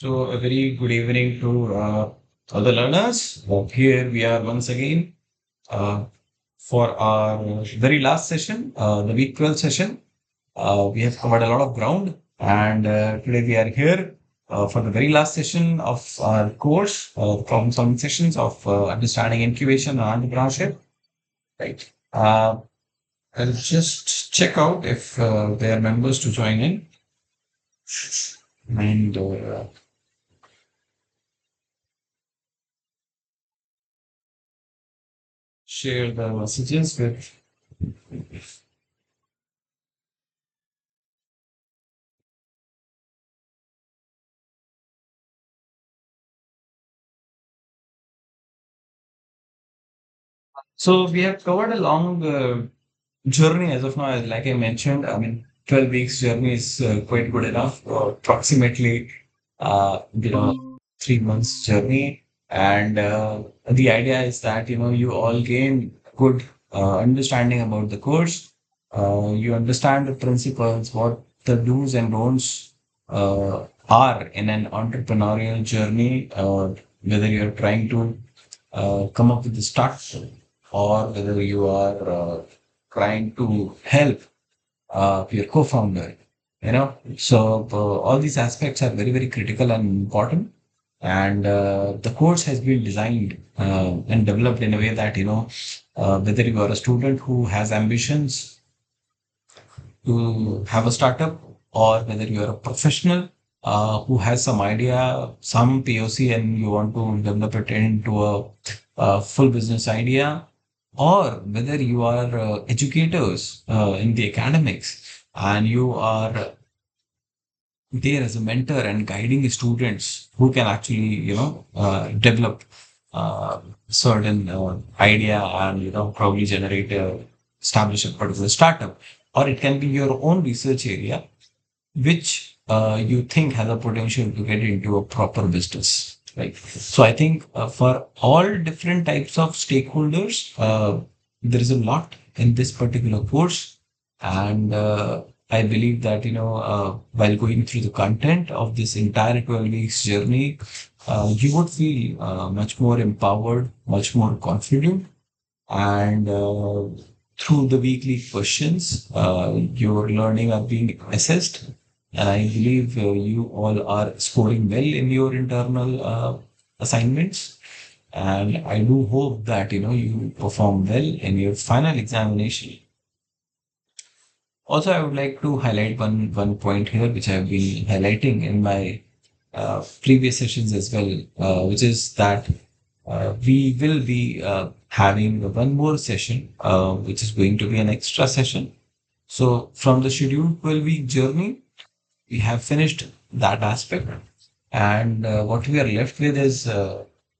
So, a very good evening to all the learners. Here we are once again uh, for our very last session, the week 12 session. We have covered a lot of ground, and today we are here for the very last session of our course, problem solving sessions of understanding incubation and entrepreneurship. Right. I'll just check out if there are members to join in and share the messages with. So we have covered a long journey as of now. Like I mentioned, I mean, 12 weeks journey is quite good enough. Approximately, 3 months journey. And the idea is that, you all gain good understanding about the course. You understand the principles, what the do's and don'ts are in an entrepreneurial journey, whether you're trying to come up with the start or whether you are trying to help your co-founder. So all these aspects are very, very critical and important. And the course has been designed and developed in a way that, whether you are a student who has ambitions to have a startup, or whether you are a professional who has some idea, some POC, and you want to develop it into a full business idea, or whether you are educators in the academics and you are there as a mentor and guiding students who can actually, develop certain idea and, probably generate establish a particular startup, or it can be your own research area which you think has a potential to get into a proper business, right? So I think for all different types of stakeholders, there is a lot in this particular course, and I believe that while going through the content of this entire 12 weeks journey, you would feel much more empowered, much more confident, and through the weekly questions, your learning are being assessed. And I believe you all are scoring well in your internal assignments. And I do hope that you perform well in your final examination. Also, I would like to highlight one point here, which I've been highlighting in my previous sessions as well, which is that we will be having one more session, which is going to be an extra session. So, from the scheduled 12-week journey, we have finished that aspect, and what we are left with is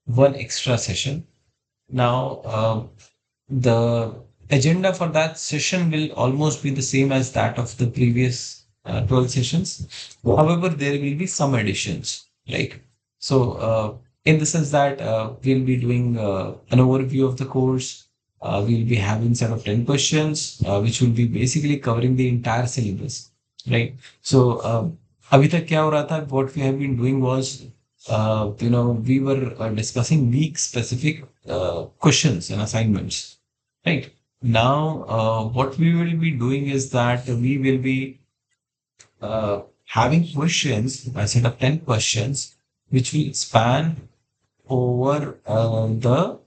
one extra session. Now, the agenda for that session will almost be the same as that of the previous 12 sessions. However, there will be some additions, right? So, in the sense that we'll be doing an overview of the course, we'll be having set of 10 questions, which will be basically covering the entire syllabus, right? So, अभी तक क्या हो रहा था? What we have been doing was, we were discussing week specific questions and assignments, right? Now, what we will be doing is that we will be having questions, I set up 10 questions, which will span over the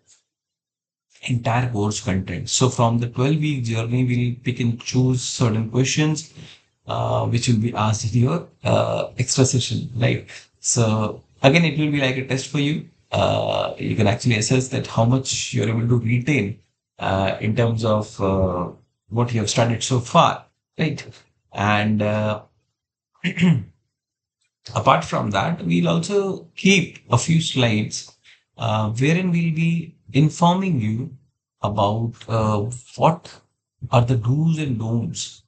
entire course content. So from the 12-week journey, we'll pick and choose certain questions which will be asked in your extra session, right? So again, it will be like a test for you. You can actually assess that how much you're able to retain in terms of what you have studied so far, right? And apart from that, we'll also keep a few slides wherein we'll be informing you about what are the do's and don'ts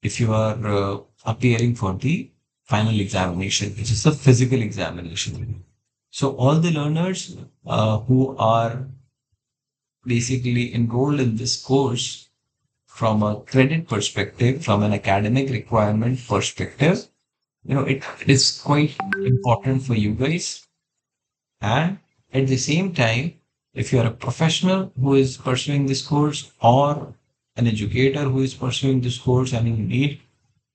if you are appearing for the final examination, which is the physical examination. So all the learners who are basically enrolled in this course from a credit perspective, from an academic requirement perspective, it is quite important for you guys. And at the same time, if you're a professional who is pursuing this course or an educator who is pursuing this course and you need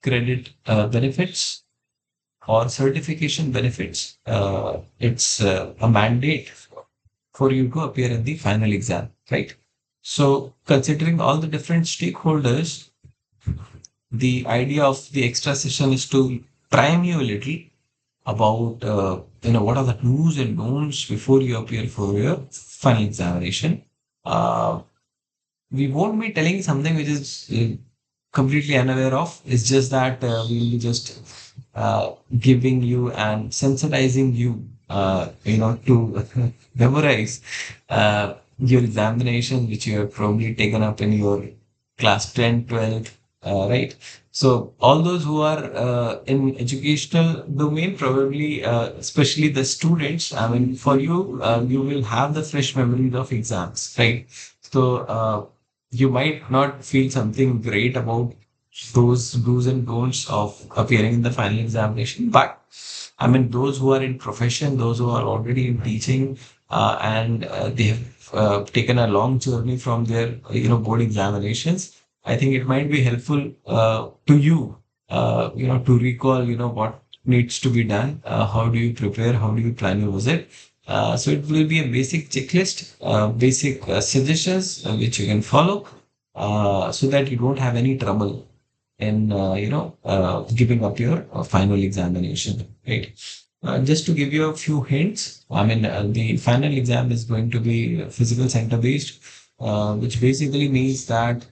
credit benefits or certification benefits, it's a mandate for you to appear in the final exam, right? So, considering all the different stakeholders, the idea of the extra session is to prime you a little about what are the do's and don'ts before you appear for your final examination. Uh, we won't be telling something which is completely unaware of. It's just that we'll be just giving you and sensitizing you, to memorize your examination, which you have probably taken up in your class 10, 12, right? So all those who are in educational domain, probably, especially the students, I mean, for you, you will have the fresh memories of exams, right? So you might not feel something great about those do's and don'ts of appearing in the final examination. But I mean, those who are in profession, those who are already in teaching, and they have taken a long journey from their, board examinations. I think it might be helpful to you, to recall, what needs to be done. How do you prepare? How do you plan your visit? So it will be a basic checklist, basic suggestions which you can follow, so that you don't have any trouble in giving up your final examination, right? Just to give you a few hints, I mean, the final exam is going to be physical center based, which basically means that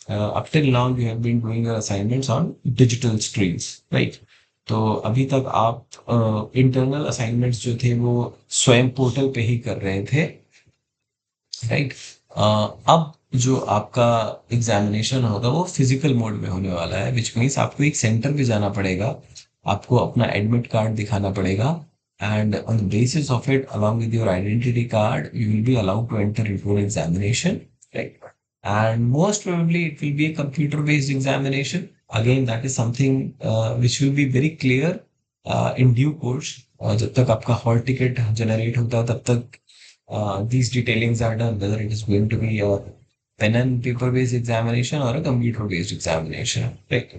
up till now you have been doing your assignments on digital screens, right? तो अभी तक आप internal assignments जो थे वो स्वयं portal पे ही कर रहे थे, राइट? अब जो आपका एग्जामिनेशन होगा वो फिजिकल मोड में होने वाला है, विच मीन्स आपको एक सेंटर पे जाना पड़ेगा, आपको अपना एडमिट कार्ड दिखाना पड़ेगा, and on the basis of it along with your identity card you will be allowed to enter into an examination, right? And most probably it will be a computer based examination. Again, that is something which will be very clear in due course. जब तक आपका hall ticket generate होता है तब तक these detailings are done, whether it is going to be a pen and paper based examination or a computer based examination. Right.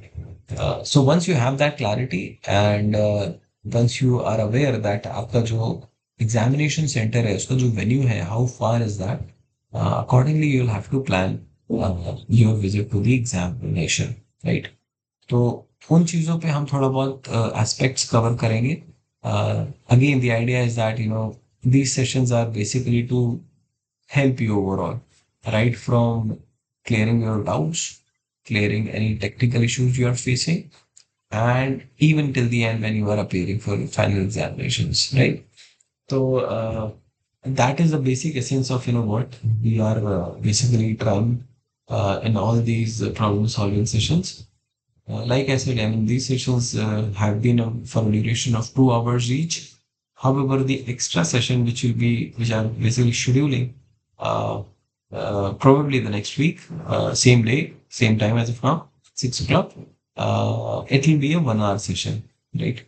So once you have that clarity and once you are aware that आपका जो examination center है उसका जो venue है, how far is that, accordingly you'll have to plan your visit to the examination, right? तो उन चीज़ों पे हम थोड़ा बहुत एस्पेक्ट्स कवर करेंगे. Again, the idea is that these sessions are basically to help you overall, right from clearing your doubts, clearing any technical issues you are facing, and even till the end when you are appearing for final examinations, right? So that is the basic essence of what we are basically trying in all these problem solving sessions. Like I said, I mean, these sessions have been for a duration of 2 hours each. However, the extra session, which I'm basically scheduling, uh, probably the next week, same day, same time as of now, 6 o'clock, it will be a 1 hour session, right?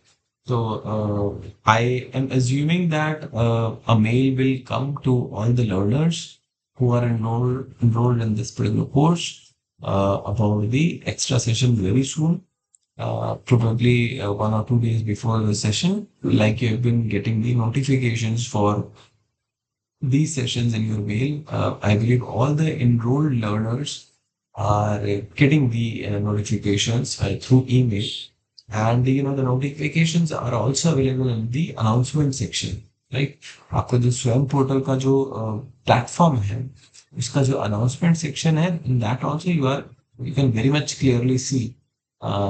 So, I am assuming that a mail will come to all the learners who are enrolled in this particular course about the extra session very soon, probably 1 or 2 days before the session, like you've been getting the notifications for these sessions in your mail. I believe all the enrolled learners are getting the notifications through email, and the notifications are also available in the announcement section, right? आपका जो स्वयं portal का जो platform है उसका जो announcement section है, in that also you can very much clearly see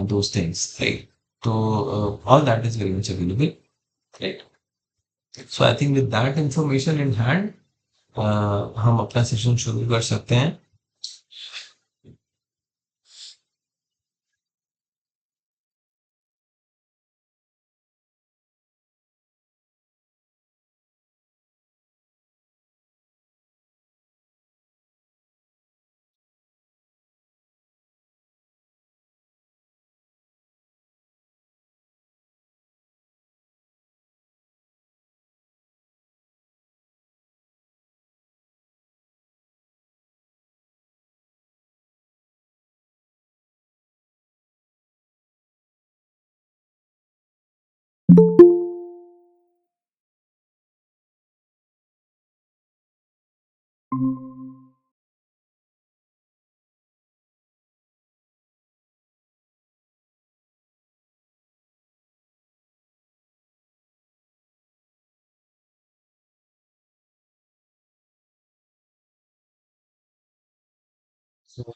those things, right? So all that is very much available, right? So I think with that information in hand, हम अपना session शुरू कर सकते हैं. So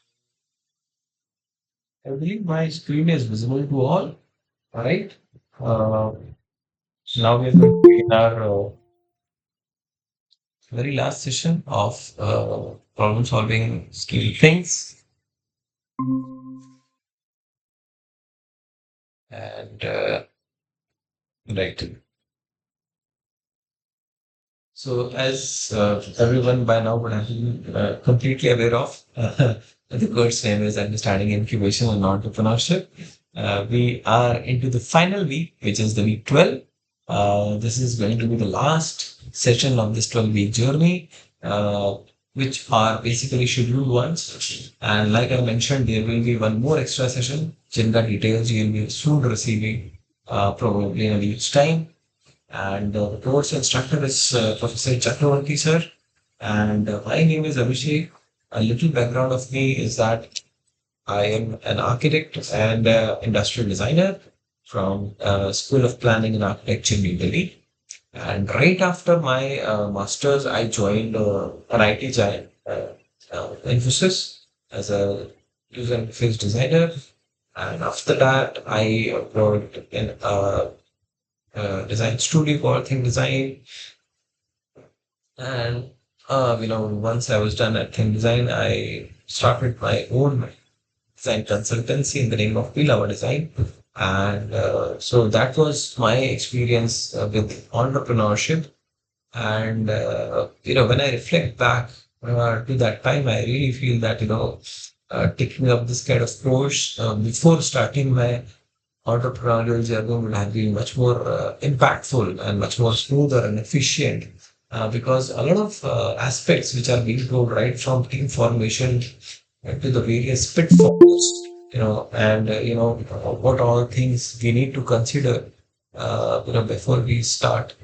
I believe my screen is visible to all. All right. Uh, Now we are going to begin our very last session of problem solving skill things. And right. So, as everyone by now would have been completely aware of, the course name is Understanding Incubation and Entrepreneurship. We are into the final week, which is the week 12. This is going to be the last session of this 12-week journey, uh, which are basically scheduled ones. And like I mentioned, there will be one more extra session, Jinga details you will be soon receiving, probably in a week's time. And the course instructor is Professor Chakravarti sir. And my name is Abhishek. A little background of me is that I am an architect and industrial designer from School of Planning and Architecture, New Delhi. And right after my master's, I joined an IT giant, Infosys, as a user interface designer. And after that, I worked in a design studio called Think Design. And once I was done at Think Design, I started my own design consultancy in the name of Pilava Design. And so that was my experience with entrepreneurship. And when I reflect back to that time, I really feel that taking up this kind of course before starting my entrepreneurial journey would have been much more impactful and much more smoother and efficient because a lot of aspects which are being told right from team formation to the various pitfalls, and what all things we need to consider, before we start.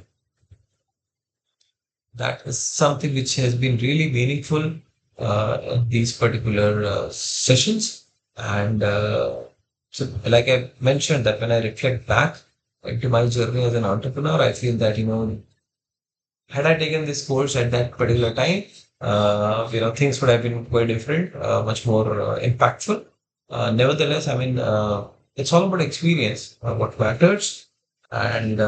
That is something which has been really meaningful in these particular sessions. And so, like I mentioned, that when I reflect back into my journey as an entrepreneur, I feel that, had I taken this course at that particular time, things would have been quite different, much more impactful. Nevertheless, I mean, it's all about experience, what matters. And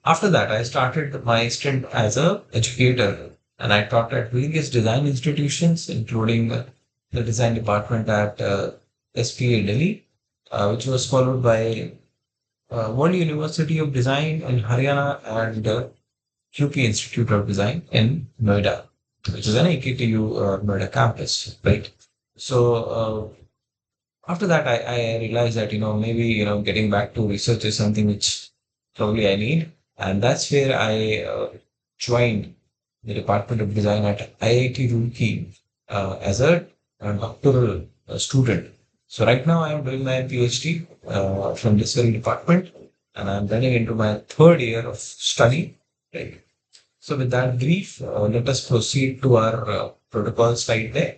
after that, I started my stint as a educator, and I taught at various design institutions, including the design department at SPA Delhi, which was followed by World University of Design in Haryana and QP Institute of Design in Noida, which is an AKTU Noida campus, right? So after that, I realized that maybe getting back to research is something which probably I need, and that's where I joined the Department of Design at IIT Roorkee as a doctoral student. So right now I am doing my PhD from this very department, and I'm running into my third year of study. Right. So with that brief, let us proceed to our protocol slide there.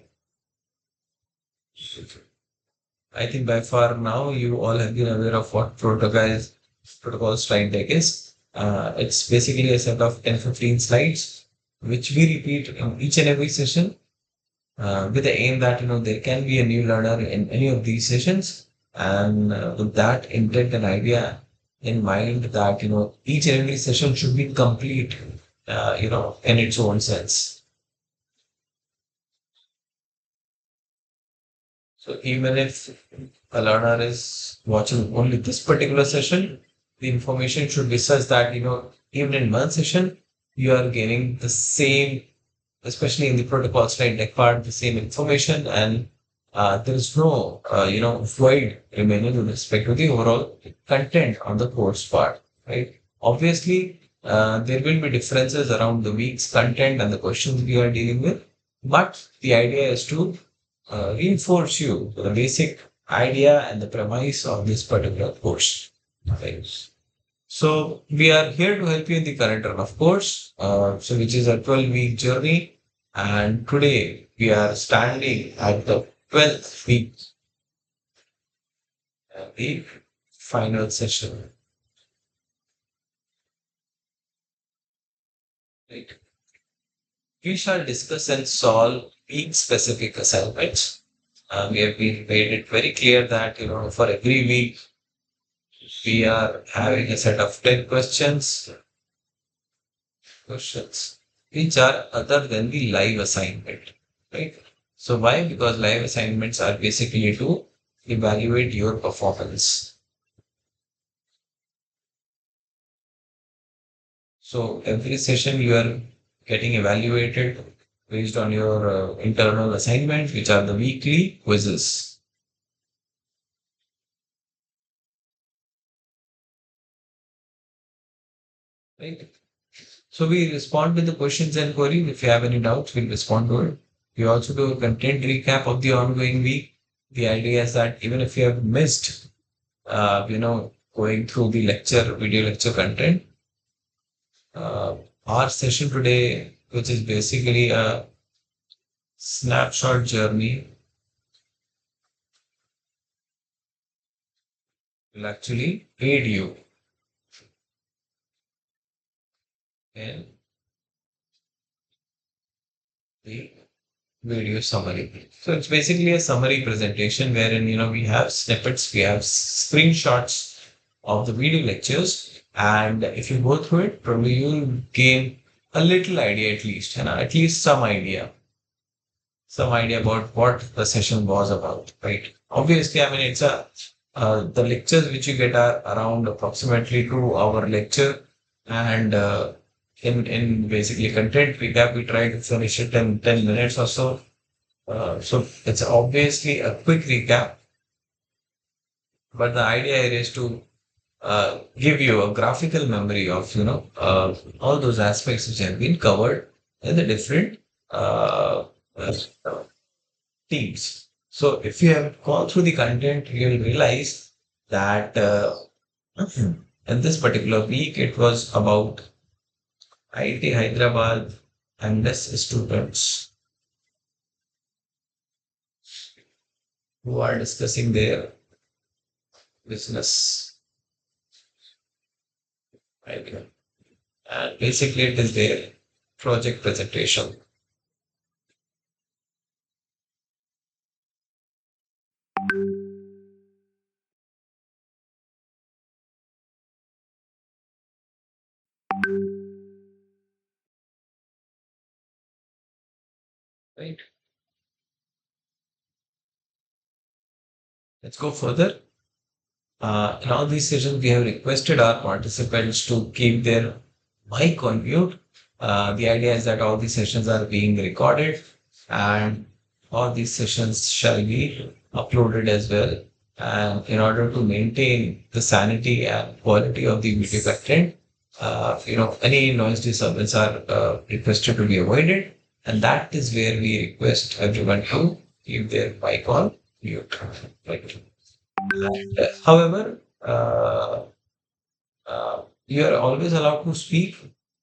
I think by far now you all have been aware of what protocol slide deck is. It's basically a set of 10-15 slides, which we repeat in each and every session with the aim that there can be a new learner in any of these sessions, and with that intent and idea in mind that each and every session should be complete, in its own sense. So even if a learner is watching only this particular session, the information should be such that, even in one session, you are getting the same, especially in the protocol slide deck part, the same information, and there is no, void remaining with respect to the overall content on the course part, right? Obviously, there will be differences around the week's content and the questions we are dealing with, but the idea is to reinforce you the basic idea and the premise of this particular course. Right. So we are here to help you in the current run, of course. So which is a 12-week journey, and today we are standing at the 12th week, the final session. Right. we shall discuss and solve week specific assignments. We have been made it very clear that, for every week, we are having a set of 10 questions, which are other than the live assignment, right? So why? Because live assignments are basically to evaluate your performance. So every session you are getting evaluated based on your internal assignments, which are the weekly quizzes, right? So we respond with the questions and queries. If you have any doubts, we'll respond to it. We also do a content recap of the ongoing week. The idea is that even if you have missed, going through the video lecture content, uh, our session today, which is basically a snapshot journey, will actually aid you in the video summary. So it's basically a summary presentation wherein we have snippets, we have screenshots of the video lectures, and if you go through it, probably you'll gain a little idea at least, and at least some idea about what the session was about, right? Obviously, I mean it's a the lectures which you get are around approximately 2 hour lecture, and in basically content recap, we try to finish it in 10 minutes or so. So it's obviously a quick recap, but the idea here is to give you a graphical memory of all those aspects which have been covered in the different uh, teams. So if you have gone through the content, you will realize that in this particular week it was about IT Hyderabad and less students who are discussing their business idea. And basically, it is their project presentation. Right. Let's go further. In all these sessions, we have requested our participants to keep their mic on mute. The idea is that all these sessions are being recorded, and all these sessions shall be uploaded as well. And in order to maintain the sanity and quality of the video content, any noise disturbance are requested to be avoided. And that is where we request everyone to keep their mic on mute. Right. However, you are always allowed to speak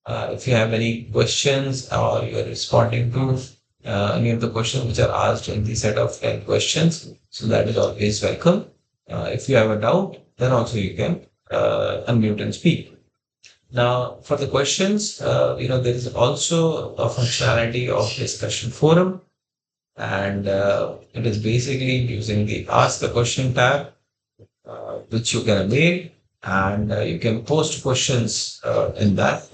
if you have any questions or you are responding to any of the questions which are asked in the set of 10 questions. So that is always welcome. If you have a doubt, then also you can unmute and speak. Now, for the questions, there is also a functionality of discussion forum, and it is basically using the Ask a Question tab, which you can avail, and you can post questions in that.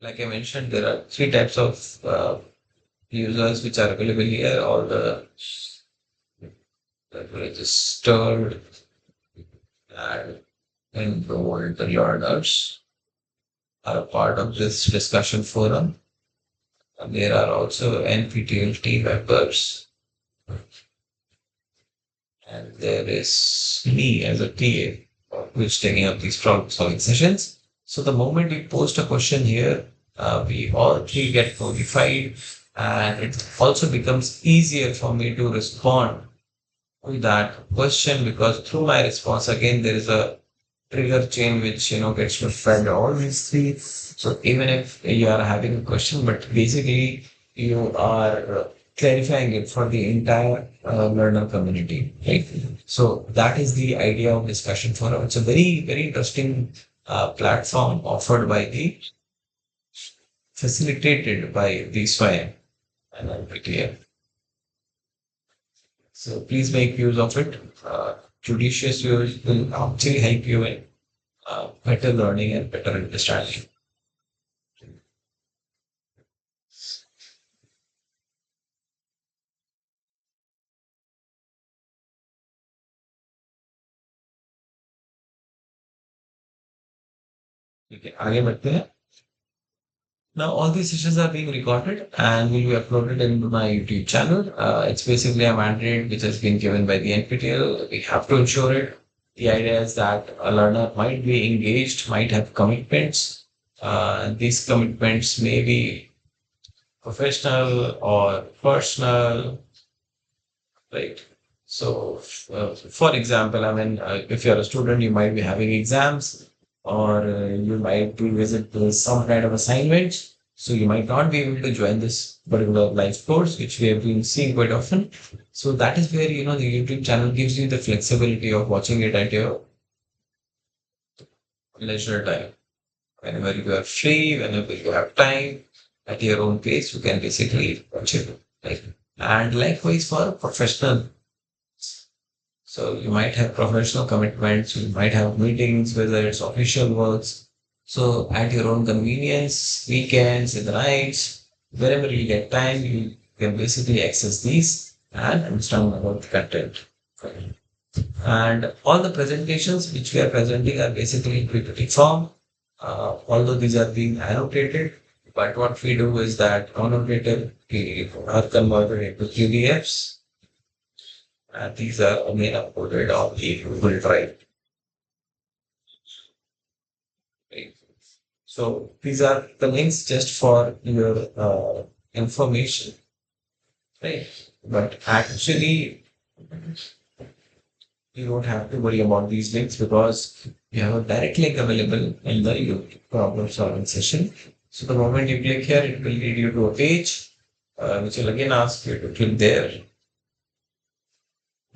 Like I mentioned, there are three types of users which are available here. All the registered and enrolled learners are a part of this discussion forum. And there are also NPTEL team members, and there is me as a TA who's taking up these problem solving sessions. So the moment we post a question here, we all three get notified, and it also becomes easier for me to respond to that question because through my response, again, there is a trigger chain which gets fed all these three. So even if you are having a question, but basically you are clarifying it for the entire learner community, right? So that is the idea of discussion forum. It's a very, very interesting platform offered by the facilitated by the SWAYAM and NPTEL. So please make use of it. Judicious use will actually help you in better learning and better understanding. ठीक है आगे बढ़ते हैं. Now, all these sessions are being recorded and will be uploaded into my YouTube channel. It's basically a mandate which has been given by the NPTEL. We have to ensure it. The idea is that a learner might be engaged, might have commitments. These commitments may be professional or personal, right? So, for example, I mean, if you're a student, you might be having exams or you might be visiting some kind of assignments. So you might not be able to join this particular live course, which we have been seeing quite often. So that is where, the YouTube channel gives you the flexibility of watching it at your leisure time. Whenever you are free, whenever you have time, at your own pace, you can basically watch it. Like, and likewise for professional, so you might have professional commitments, you might have meetings, whether it's official works. So at your own convenience, weekends, in the nights, wherever you get time, you can basically access these and understand about the content. And all the presentations which we are presenting are basically in PPT form, although these are being annotated. But what we do is that annotated we are converted into PDFs, and these are again uploaded on the Google Drive. Right? So these are the links just for your information, right? But actually, you don't have to worry about these links because you have a direct link available in the YouTube problem solving session. So the moment you click here, it will lead you to a page, which will again ask you to click there.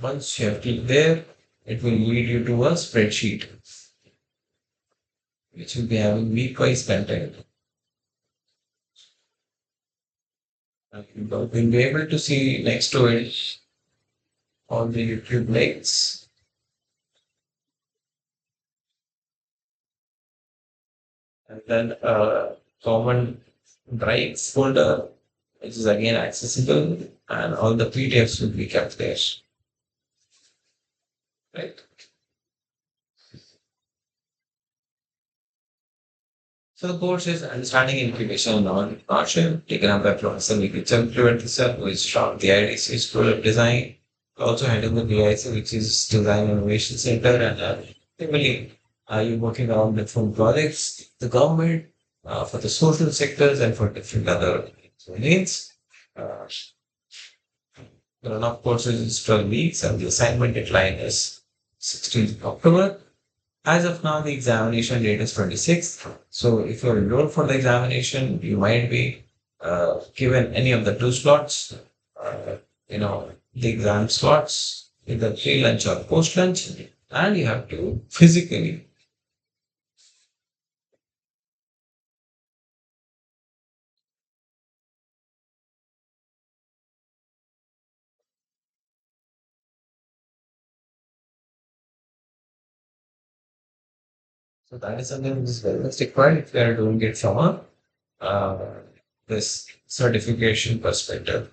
Once you have clicked there, it will lead you to a spreadsheet, which will be having week-wise content. And you will be able to see next to it all the YouTube links. And then a common drive folder, which is again accessible, and all the PDFs will be kept there. Right. So the course is understanding incubation and entrepreneurship, taken up by Professor Nikita Sir, who is from the IDC School of Design, also heading the DIC, which is Design Innovation Center, and typically you're working on different projects, the government, for the social sectors, and for different other needs. Uh, the run-up courses is 12 weeks, and the assignment deadline is 16th October. As of now, the examination date is 26th. So if you're enrolled for the examination, you might be given any of the two slots, uh, the exam slots, either pre-lunch or post-lunch, and you have to physically. So that is something which is very much required if you are doing it from a this certification perspective.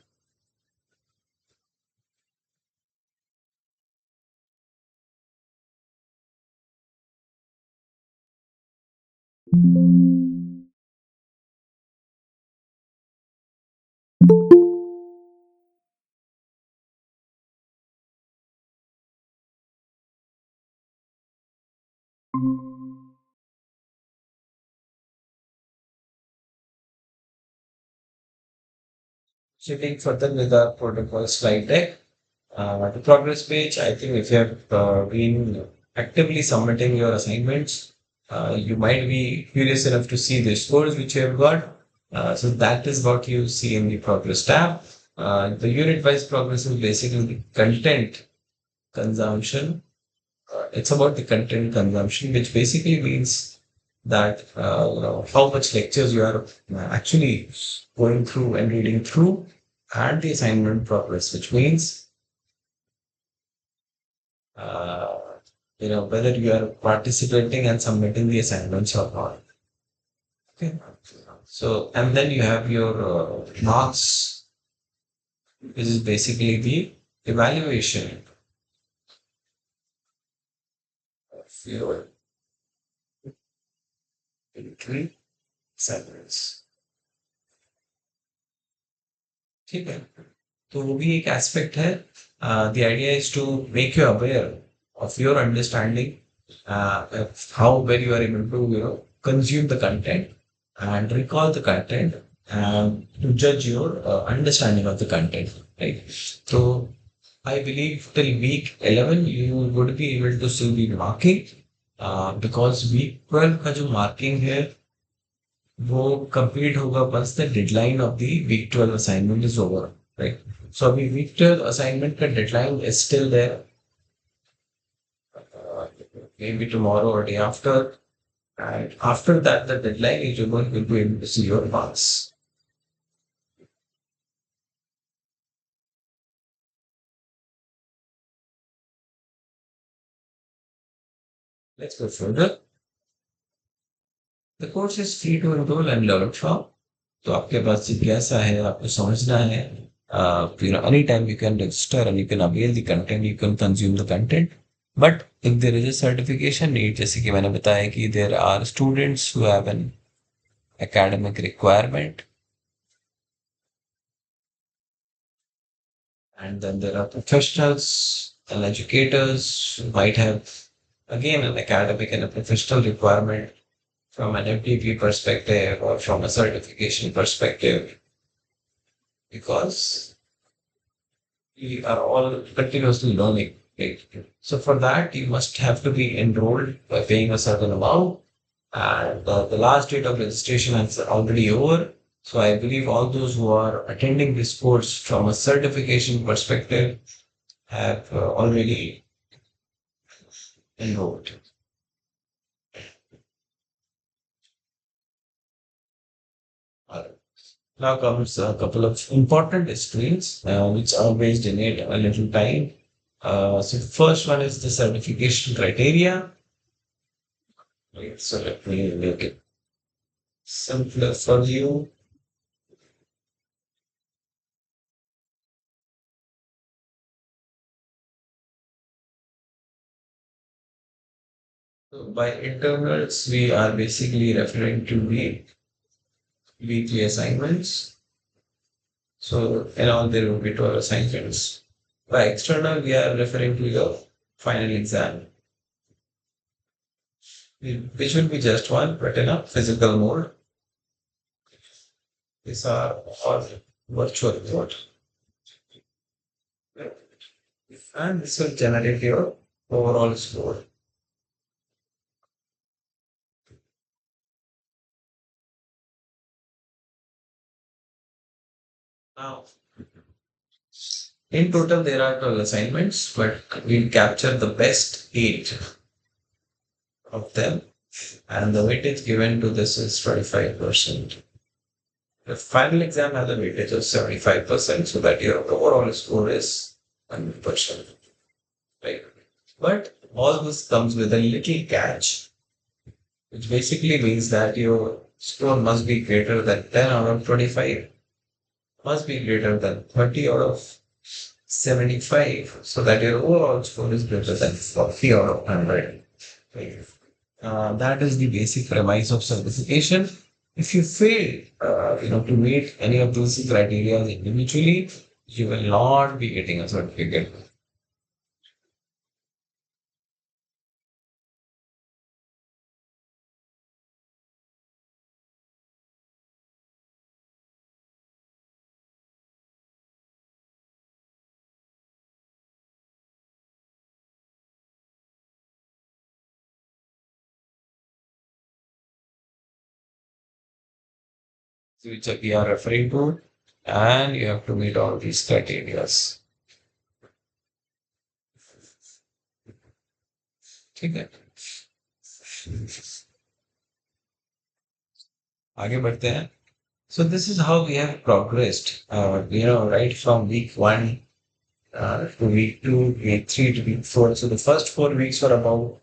Proceeding further with our protocol slide deck. The progress page, I think if you have been actively submitting your assignments, you might be curious enough to see the scores which you have got. So that is what you see in the progress tab. The unit-wise progress is basically the content consumption. It's about the content consumption, which basically means that how much lectures you are actually going through and reading through, and the assignment progress, which means uh, whether you are participating and submitting the assignments or not. Okay. So, and then you have your marks, which is basically the evaluation of your three assignments. ठीक है. तो वो भी एक aspect है. The idea is to make you aware of your understanding, of how well you are able to consume the content and recall the content and to judge your understanding of the content, right? So I believe till week 11 you would be able to still be marking, because week 12 का जो marking है वो complete होगा once the deadline of the week 12 assignment is over, right? So अभी week 12 assignment का deadline is still there, uh, maybe tomorrow or day after, and after that the deadline is over, you'll be able to see your marks. Let's go further. The course is free to enroll and learn from. तो आपके पास जिज्ञासा है, आपको समझना है, anytime you can register and you can avail the content, you can consume the content. But if there is a certification need, जैसे कि मैंने बताया कि there are students who have an academic requirement, and then there are professionals and educators who might have again an academic and a professional requirement from an MTP perspective or from a certification perspective, because we are all continuously learning. Right? So for that, you must have to be enrolled by paying a certain amount, and the last date of registration is already over. So I believe all those who are attending this course from a certification perspective have already enrolled. Uh, Now comes a couple of important screens, which always donate a little time. So the first one is the certification criteria. Right, so let me make it simpler for you. So by internals, we are basically referring to the weekly assignments. So in all, there will be 12 assignments. By external, we are referring to your final exam, which will be just one, but in a physical mode. These are all virtual mode. And this will generate your overall score. Now, in total, there are 12 assignments, but we'll capture the best eight of them, and the weightage given to this is 25%. The final exam has a weightage of 75%, so that your overall score is 100%. Right? But all this comes with a little catch, which basically means that your score must be greater than 10 out of 25, must be greater than 30 out of 75, so that your overall score is greater than 40 out of 100. Right? That is the basic premise of certification. If you fail, to meet any of those criteria individually, you will not be getting a certificate. Which we are referring to. and you have to meet all these criteria. ठीक है आगे बढ़ते हैं. So this is how we have progressed, right from week one to week two, week three to week four. So the first 4 weeks were about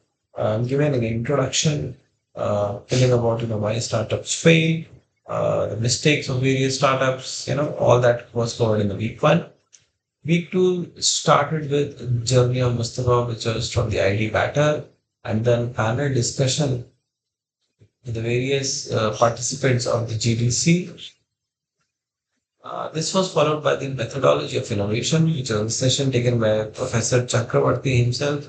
giving an introduction, telling about why startups fail, the mistakes of various startups. All that was covered in the week one. Week two started with journey of Mustafa, which was from the ID batter, and then panel discussion with the various participants of the GDC. This was followed by the methodology of innovation, which was a session taken by Professor Chakravarti himself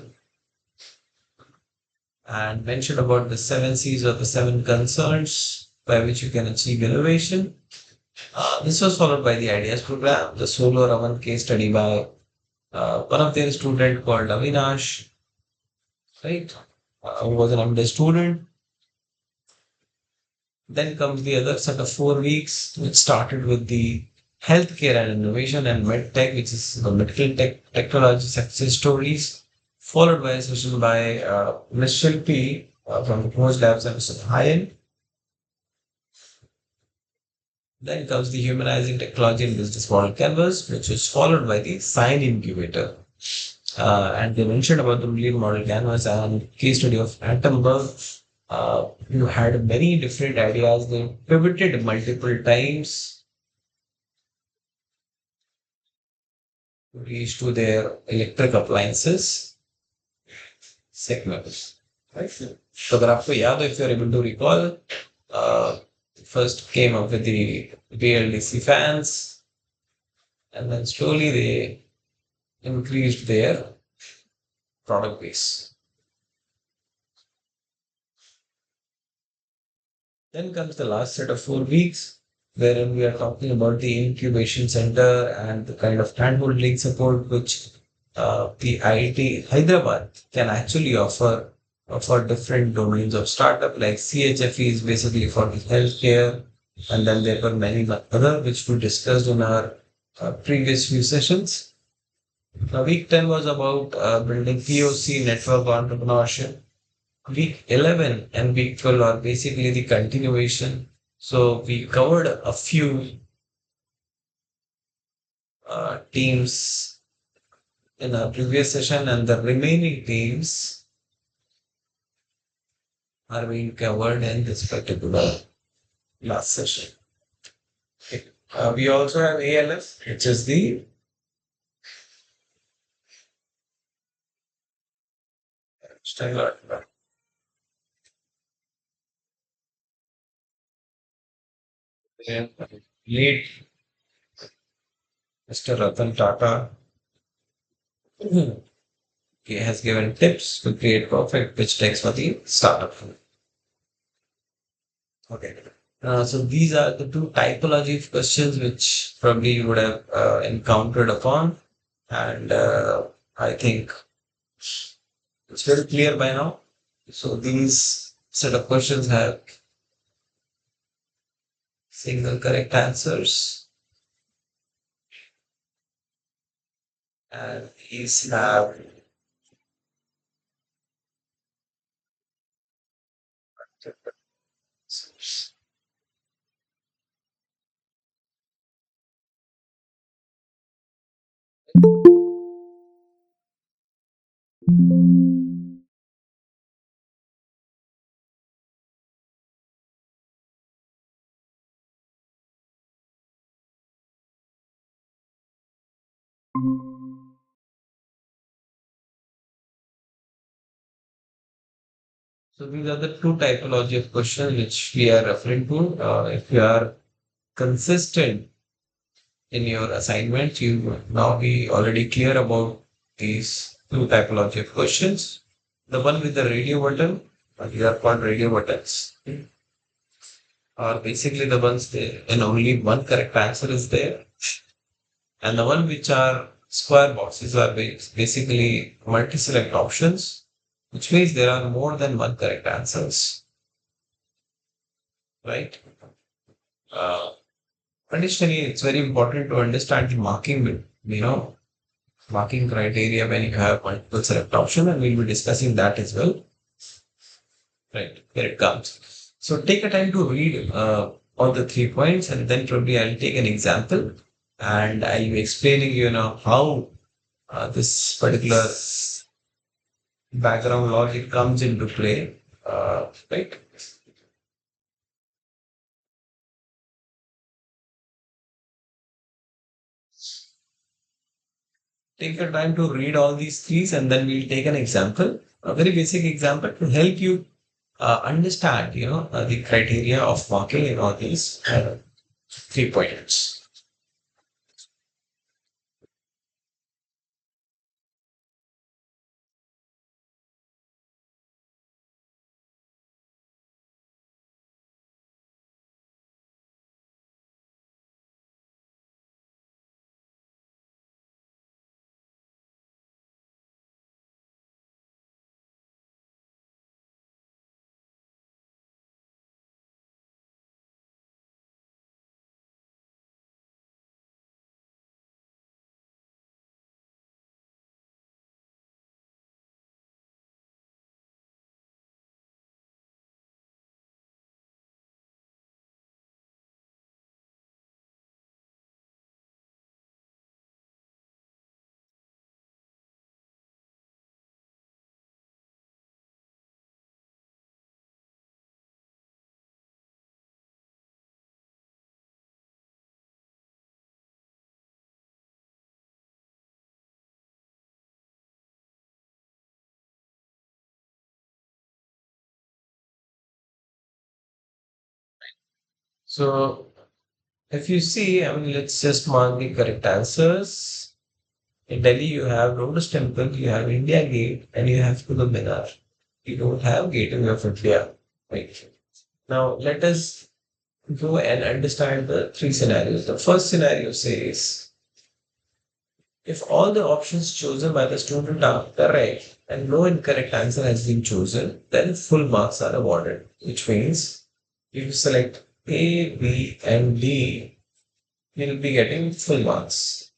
and mentioned about the seven C's or the seven concerns by which you can achieve innovation. This was followed by the ideas program, the solo Raman case study by one of their student called Avinash, right? Who was an MD student. Then comes the other set of 4 weeks, which started with the healthcare and innovation and medtech, which is the medical technology success stories, followed by a session by Ms. Shilpi from the Post Labs and Mr. Hayen. Then comes the humanizing technology and business model canvas, which is followed by the sign incubator. And they mentioned about the million model canvas and case study of Atomberg. You had many different ideas. They pivoted multiple times to reach to their electric appliances segment. Right? So अगर आपको याद हो, if you're able to recall, uh, first came up with the BLDC fans, and then slowly they increased their product base. Then comes the last set of 4 weeks, wherein we are talking about the incubation center and the kind of handholding support which the IIT Hyderabad can actually offer for different domains of startup. Like CHFE is basically for the healthcare, and then there were many other which we discussed in our previous few sessions. Now, week 10 was about building POC network entrepreneurship. Week 11 and week 12 are basically the continuation. So we covered a few teams in our previous session, and the remaining teams are being covered in this particular last session. Okay. We also have ALF, which is the style art. Lead Mr. Ratan Tata. He has given tips to create perfect pitch decks for the startup. Okay. So these are the two typology of questions which probably you would have encountered upon, and I think it's very clear by now. So these set of questions have single correct answers, and these have so these are the two typology of questions which we are referring to. If you are consistent in your assignment, you will now be already clear about these two typology of questions. The one with the radio button, these are called radio buttons, are basically the ones there, and only one correct answer is there. And the one which are square boxes are basically multi-select options, which means there are more than one correct answers, right? Uh, Additionally, it's very important to understand the marking criteria when you have multiple select option, and we'll be discussing that as well. Right, here it comes. So take a time to read all the 3 points, and then probably I'll take an example, and I'll be explaining how this particular background logic comes into play. Right. Take your time to read all these threes, and then we'll take an example, a very basic example to help you understand, the criteria of marking in all these 3 points. So if you see, I mean, let's just mark the correct answers. In Delhi, you have Lotus Temple, you have India Gate, and you have Qutub Minar. You don't have Gateway of India. Right. Now, let us go and understand the three scenarios. The first scenario says if all the options chosen by the student are correct and no incorrect answer has been chosen, then full marks are awarded, which means if you select A, B, and D, you'll be getting full marks.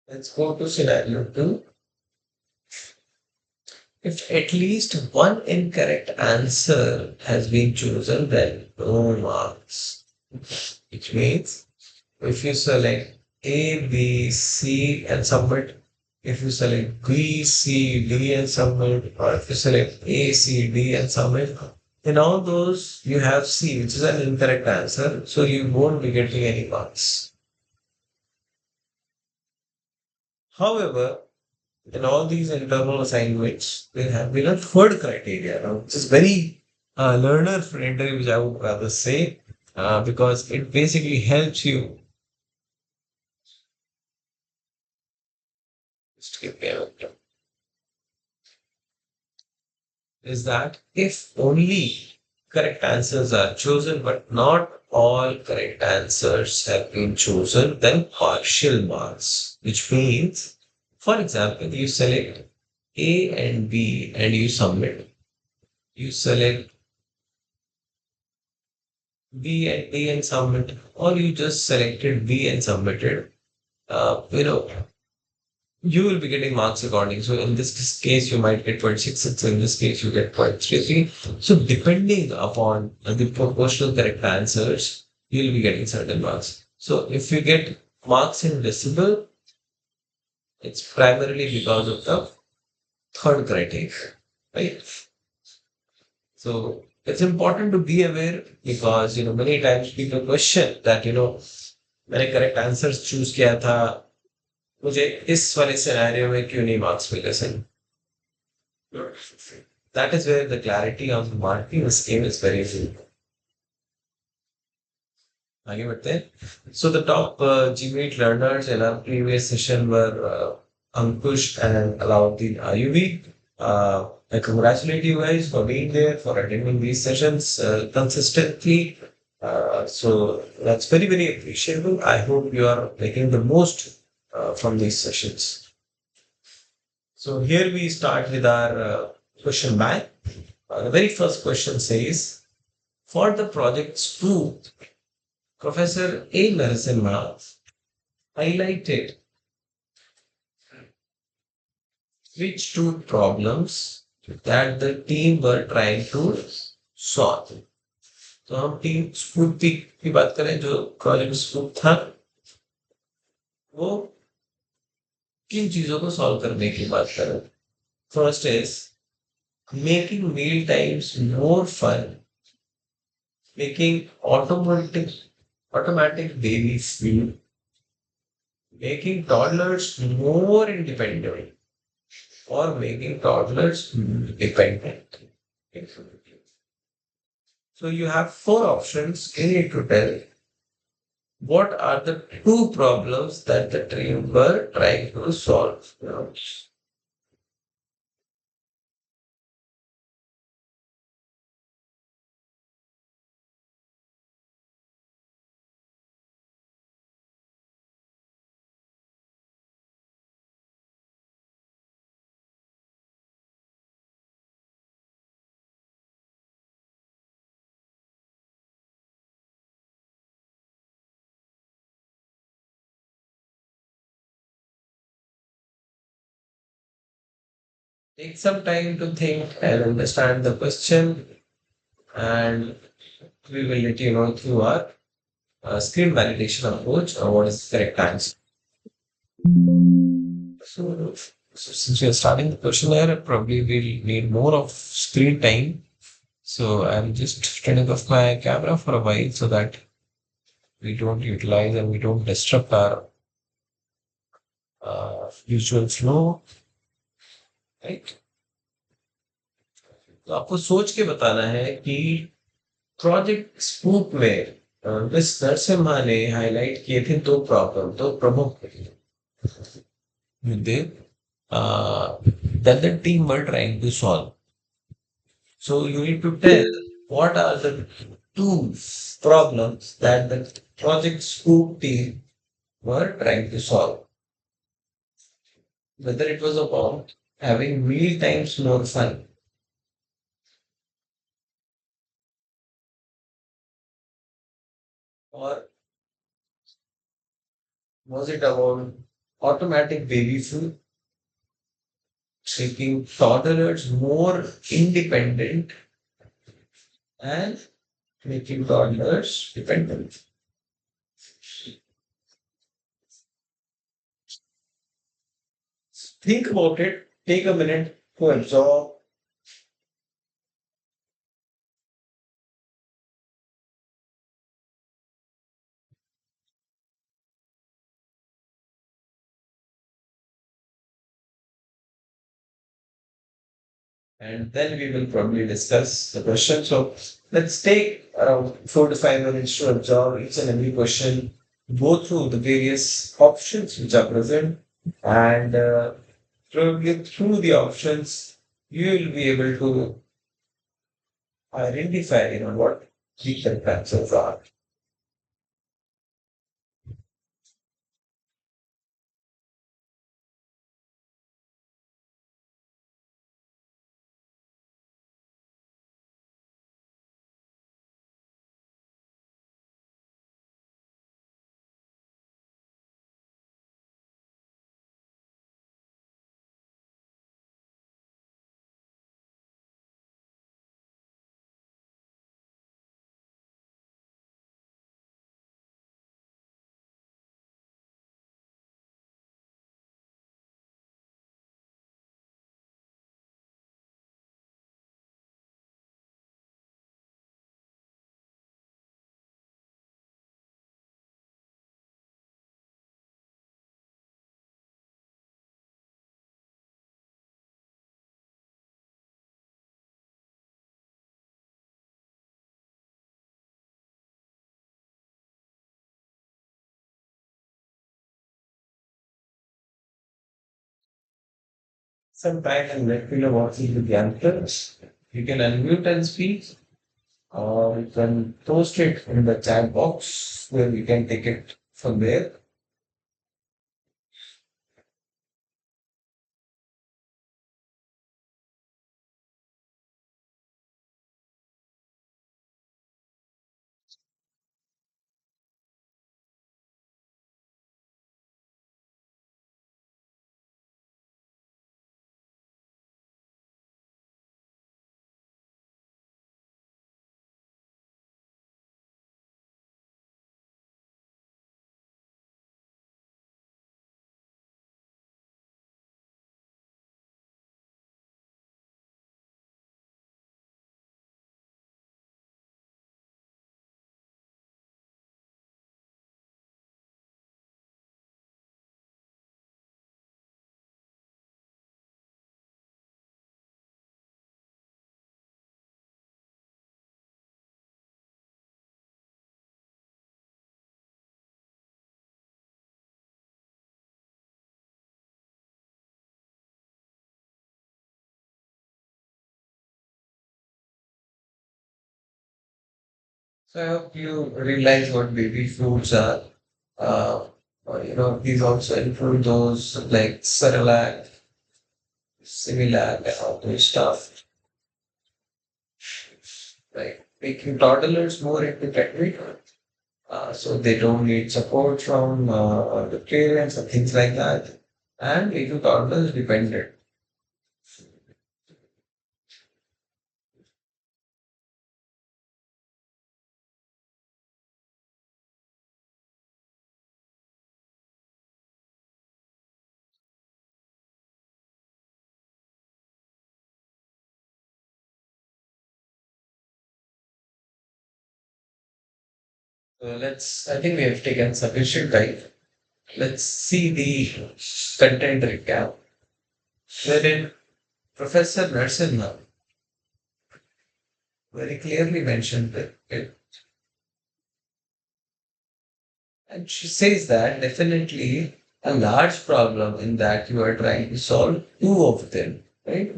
Let's go to scenario two. If at least one incorrect answer has been chosen, then no marks. Which means if you select A, B, C and submit, if you select B, C, D and submit, or if you select A, C, D and submit, in all those you have C, which is an incorrect answer, so you won't be getting any marks. However, in all these internal assignments, there have been a third criteria, now, which is very learner friendly, which I would rather say, because it basically helps you. Just give me a minute. Is that if only correct answers are chosen, but not all correct answers have been chosen, then partial marks, which means, for example, you select A and B and you submit. You select B and A and submit, or you just selected B and submitted. You will be getting marks according. So in this case, you might get 0.66. So in this case, you get 0.33. So depending upon the proportional correct answers, you'll be getting certain marks. So if you get marks in decimal, it's primarily because of the third criteria, right? So it's important to be aware because many times people question that मैंने correct answers choose किया था मुझे इस वाले scenario में क्यों नहीं marks मिले सही that is where the clarity on the marking scheme is very important. आगे बढ़ते हैं. So the top GMAT learners in our previous session were Ankush and Alauddin Ayubi. I congratulate you guys for being there, for attending these sessions consistently. So that's very, very appreciable. I hope you are making the most from these sessions. So here we start with our question bank. The very first question says, For the project 2, Professor A. Narasimha highlighted which two problems that the team were trying to solve. तो हम team scoop की बात करें जो project scoop था वो किन चीजों को सॉल्व करने की बात करें. First is making meal times more fun, making automatic daily sleep, making toddlers more independent, or making toddlers dependent. So you have four options. You need to tell what are the two problems that the team were trying to solve. Take some time to think and understand the question, and we will let you know through our screen validation approach what is the correct answer. So, since we are starting the questionnaire, probably we'll need more of screen time. So I'm just turning off my camera for a while so that we don't utilize and we don't disrupt our usual flow, right? तो आपको सोच के बताना है कि project scoop में miss Narasimha ने highlight किए थे दो प्रॉब्लम, दो प्रमुख मुद्दे that the team were trying to solve. So you need to tell what are the two problems that the project scoop team were trying to solve. Whether it was about having meal times more fun, or was it about automatic baby food, making toddlers more independent and making toddlers dependent. Think about it, take a minute to absorb. And then we will probably discuss the question. So let's take around 4 to 5 minutes to absorb each and every question, go through the various options which are present, and probably through the options, you will be able to identify, what the correct answers are. Some time and let me know what will be the answers. You can unmute and speak, or you can post it in the chat box where we can take it from there. So I hope you realize what baby foods are. Uh, these also include those like Cerelac, Similac, and all those stuff. Like making toddlers more independent, so they don't need support from the parents and things like that, and making toddlers dependent. So let's. I think we have taken sufficient time. Let's see the content recap, wherein Professor Narasimha very clearly mentioned it. And she says that definitely a large problem in that you are trying to solve two of them, right?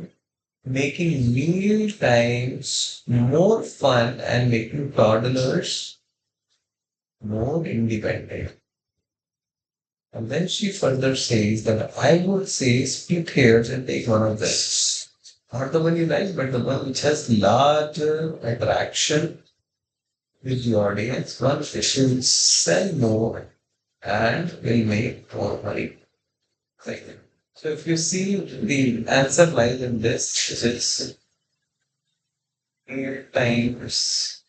Making meal times more fun and making toddlers more independent. And then she further says that I would say split hairs and take one of them. Not the one you like, but the one which has larger attraction with the audience, one which will sell more and will make more money. Like, so if you see the answer lies in this, which is meal times.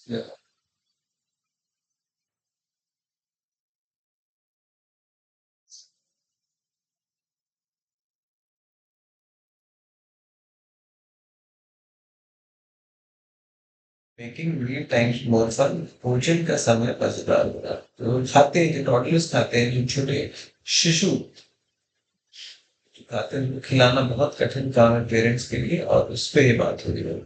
Yeah. Making meal times more fun, भोजन का समय मजेदार होना। जो खाते हैं, जो toddlers खाते हैं, जो छोटे शिशु खाते हैं, उनको खिलाना बहुत कठिन काम है पेरेंट्स के लिए, और उस पे ये बात हो रही है।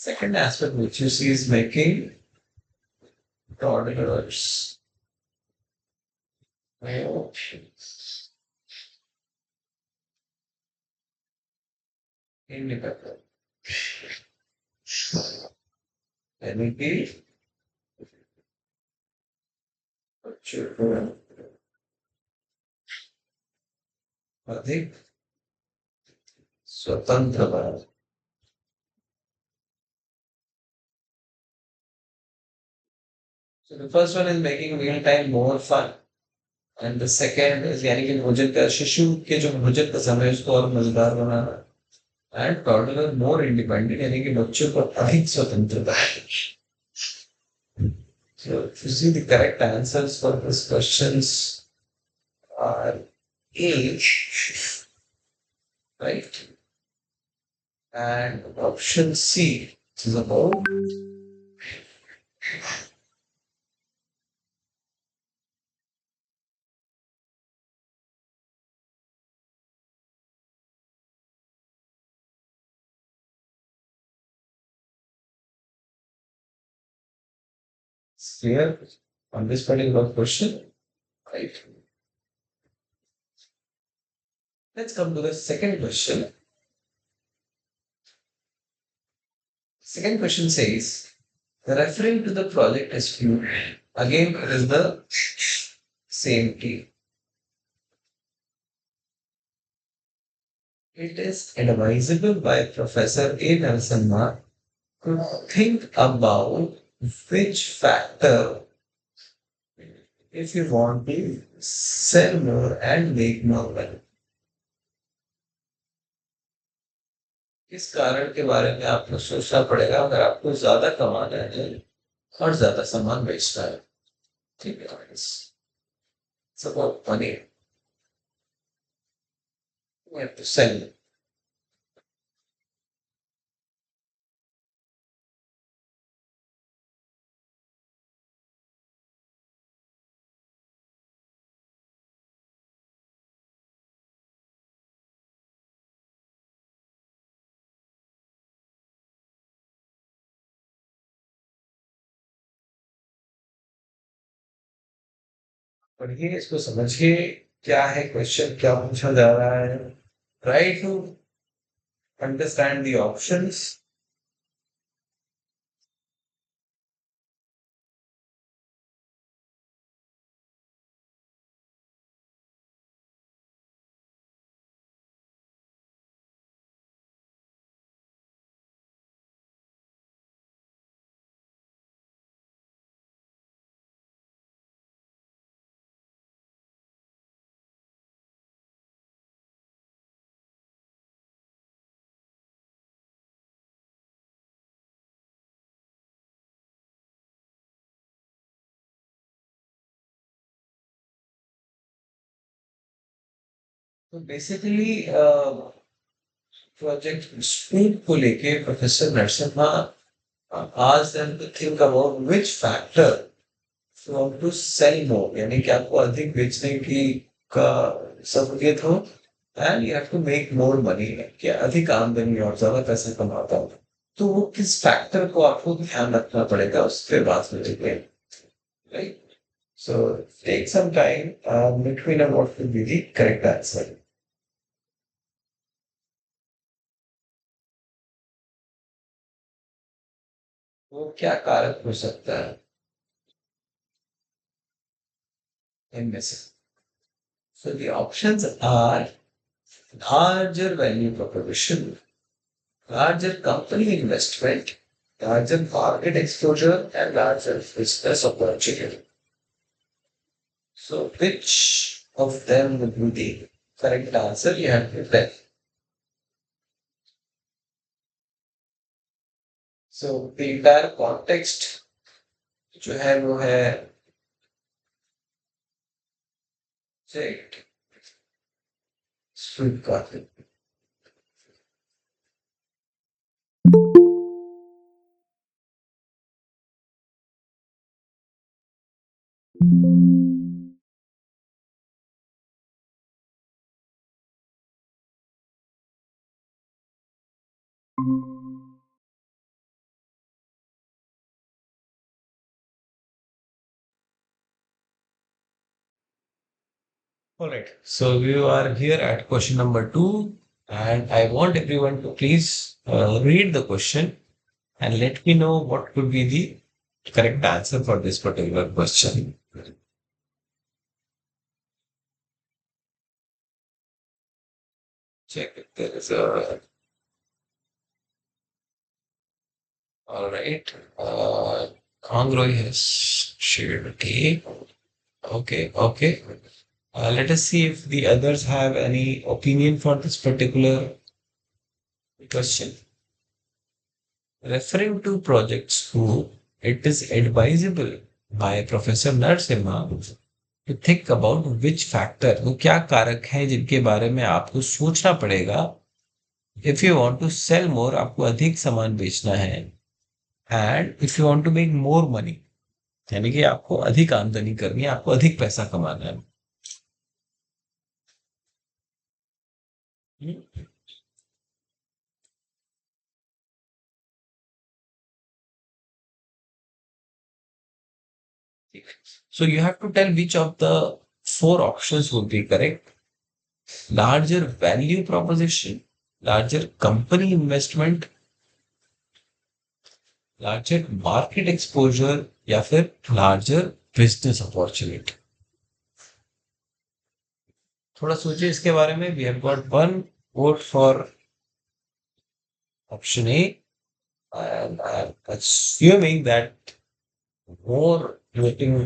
Second aspect which you see is making toddlers more independent. Energy, children, अधिक स्वतंत्र बना। So the first one is making meal time more fun. And the second is यानी कि भोजन का शिशु के जो भोजन का समय है उसको और मजेदार बनाना। एंड टॉडलर मोर इंडिपेंडेंट यानी कि बच्चों को अधिक स्वतंत्रता। So if you see the correct answers for these questions are A, right? And option C, which is about clear on this particular question, right? Let's come to the second question. Second question says, referring to the project as fluid, again it is the same key. It is advisable by Professor A. Narasimha to think about which factor if you want to sell more and make more money. इस कारण के बारे में आपको सोचना पड़ेगा अगर आपको ज्यादा कमाना है और ज्यादा सामान बेचना है। ठीक है, it's about money. You have to sell. पढ़िए इसको समझिए क्या है क्वेश्चन क्या पूछा जा रहा है try to understand the options तो बेसिकली प्रोजेक्ट स्पीड को लेके professor Narasimha asked them to think about which factor want to sell more यानी कि आपको अधिक बेचने की का सहूलियत हो and you have to make more money कि अधिक आमदनी और ज्यादा पैसे कमाता हो तो वो किस फैक्टर को आपको ध्यान रखना पड़ेगा उस पर बात करेंगे right so take some time let me know what will be the correct answer वो क्या कारक हो सकता है इनमें से so the options are larger value proposition, larger company investment, larger market exposure, and larger business opportunity. So, which of them would be the correct answer? You have to tell. So, the entire context जो है वो है checked street cotton. All right. So we are here at question number two, and I want everyone to please read the question and let me know what could be the correct answer for this particular question. Check if there is a. All right. Congroy has shared. Okay. Okay. Okay. Let us see if the others have any opinion for this particular question. Referring to Project School, it is advisable by Professor Narasimha to think about which factor, वो क्या कारक हैं जिनके बारे में आपको सोचना पड़ेगा if you want to sell more आपको अधिक सामान बेचना है and if you want to make more money यानी कि आपको अधिक आमदनी करनी है आपको अधिक पैसा कमाना है so you have to tell which of the four options would be correct larger value proposition larger company investment larger market exposure या फिर लार्जर बिजनेस अपॉर्चुनिटी थोड़ा सोचिए इसके बारे में we have got one vote for option A and I am assuming that more voting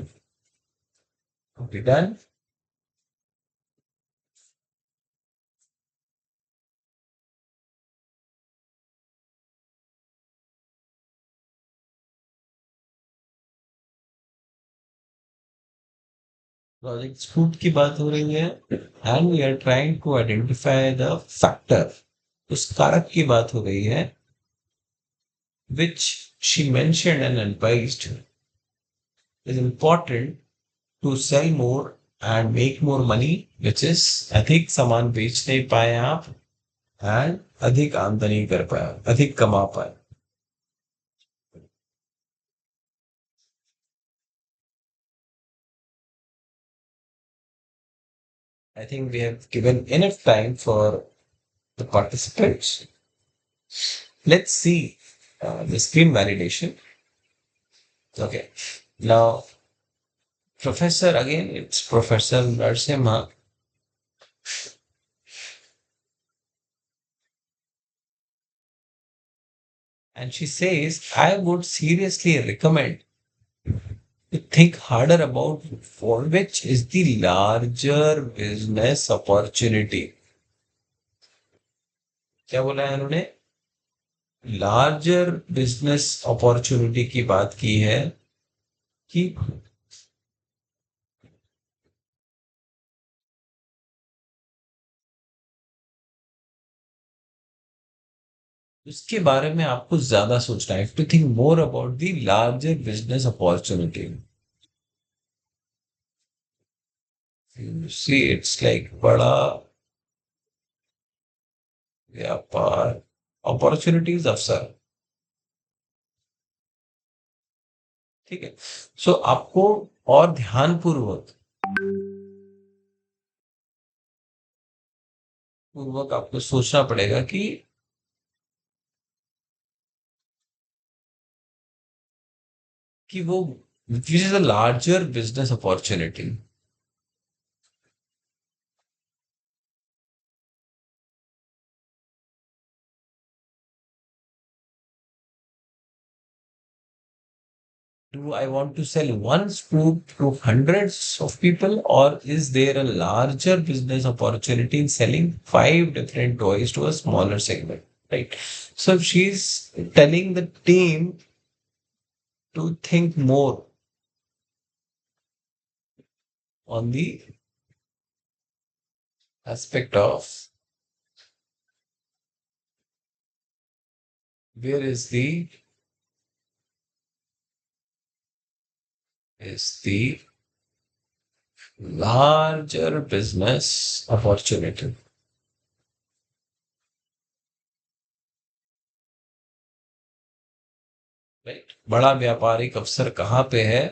will be done project scoop की बात हो रही है and we are trying to identify the factor, उस कारक की बात हो रही है which she mentioned and advised is important to sell more and make more money, which is अधिक सामान बेच नहीं पाए आप एंड अधिक आमदनी कर पाए, अधिक कमा पाए. I think we have given enough time for the participants. Let's see the screen validation. Okay. Now, Professor, again, it's Professor Narasimha, and she says, I would seriously recommend to think harder about for which is the larger business opportunity. क्या बोला है उन्होंने? Larger business opportunity की बात की है कि उसके बारे में आपको ज्यादा सोचना है, to think more about the larger business opportunity. See it's like बड़ा व्यापार, अपॉर्चुनिटीज, अवसर. ठीक है. सो आपको और ध्यानपूर्वक पूर्वक आपको सोचना पड़ेगा कि वो which is a larger business opportunity. Do I want to sell one scoop to hundreds of people, or is there a larger business opportunity in selling five different toys to a smaller segment? Right. So if she's telling the team to think more on the aspect of where is the larger business opportunity. Right. बड़ा व्यापारिक अवसर कहाँ पे है,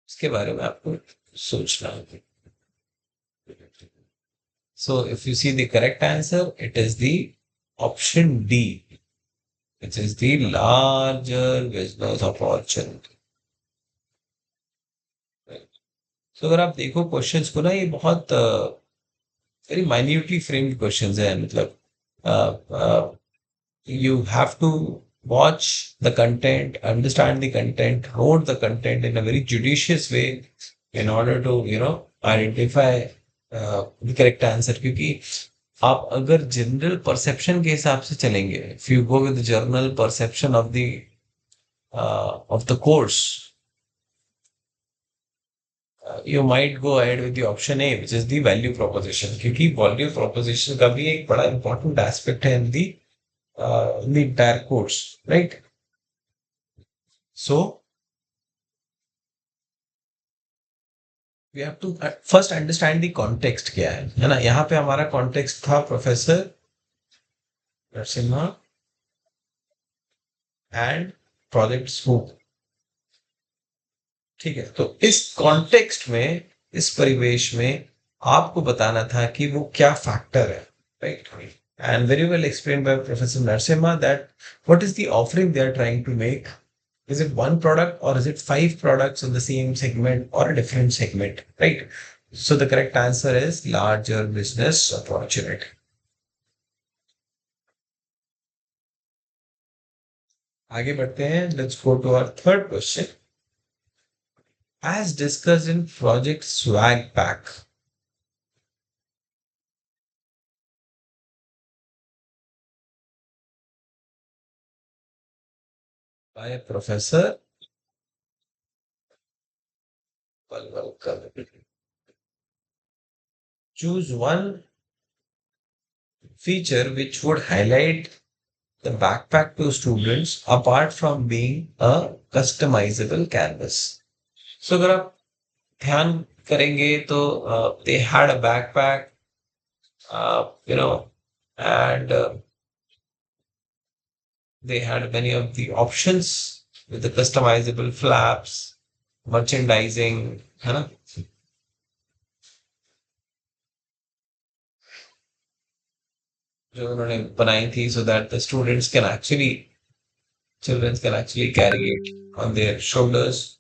इसके बारे में आपको सोचना है. So if you see the correct answer, it is the option D, which is the larger business opportunity. So अगर आप देखो क्वेश्चंस को ना, ये बहुत वेरी माइन्यूटली फ्रेम्ड क्वेश्चंस है. मतलब you have to watch the content, understand the content, note the content in a very judicious way in order to, identify the correct answer. क्योंकि आप अगर जनरल परसेप्शन के हिसाब से चलेंगे, if you go with general perception of the course, you might go ahead with the option A, which is the value proposition, क्योंकि value proposition का भी एक बड़ा important aspect है in the entire course, right? So we have to first understand the context क्या है ना. यहाँ पे हमारा context था professor Narasimha and project scoop. ठीक है. तो इस कॉन्टेक्स्ट में, इस परिवेश में आपको बताना था कि वो क्या फैक्टर है. Right. And very well explain by professor Narasimha that what is the offering they are trying to make. Is it one product or is it five products in the same segment or a different segment? Right. So the correct answer is larger business opportunity. आगे बढ़ते हैं. Let's go to our third question. As discussed in Project Swag Pack by Professor Welcome. Choose one feature which would highlight the backpack to students apart from being a customizable canvas. So अगर आप ध्यान करेंगे तो they had a backpack, you know, and they had many of the options with the customizable flaps, merchandising, है ना? जो उन्होंने बनाई थी so that the students can actually, children can actually carry it on their shoulders.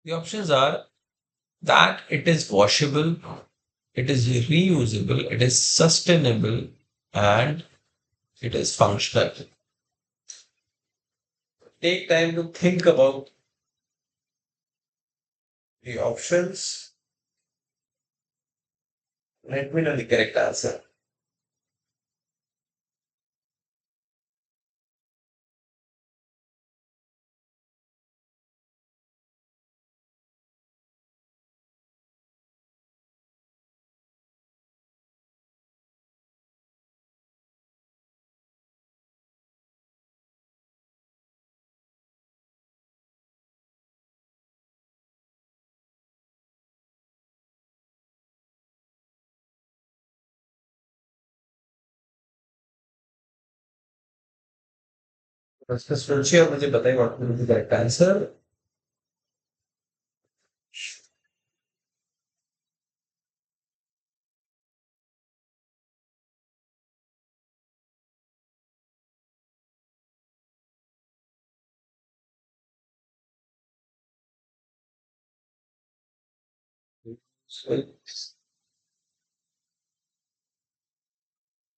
The options are that it is washable, it is reusable, it is sustainable, and it is functional. Take time to think about the options. Let me know the correct answer. उसका सोचिए और मुझे बताइए what will be the correct answer.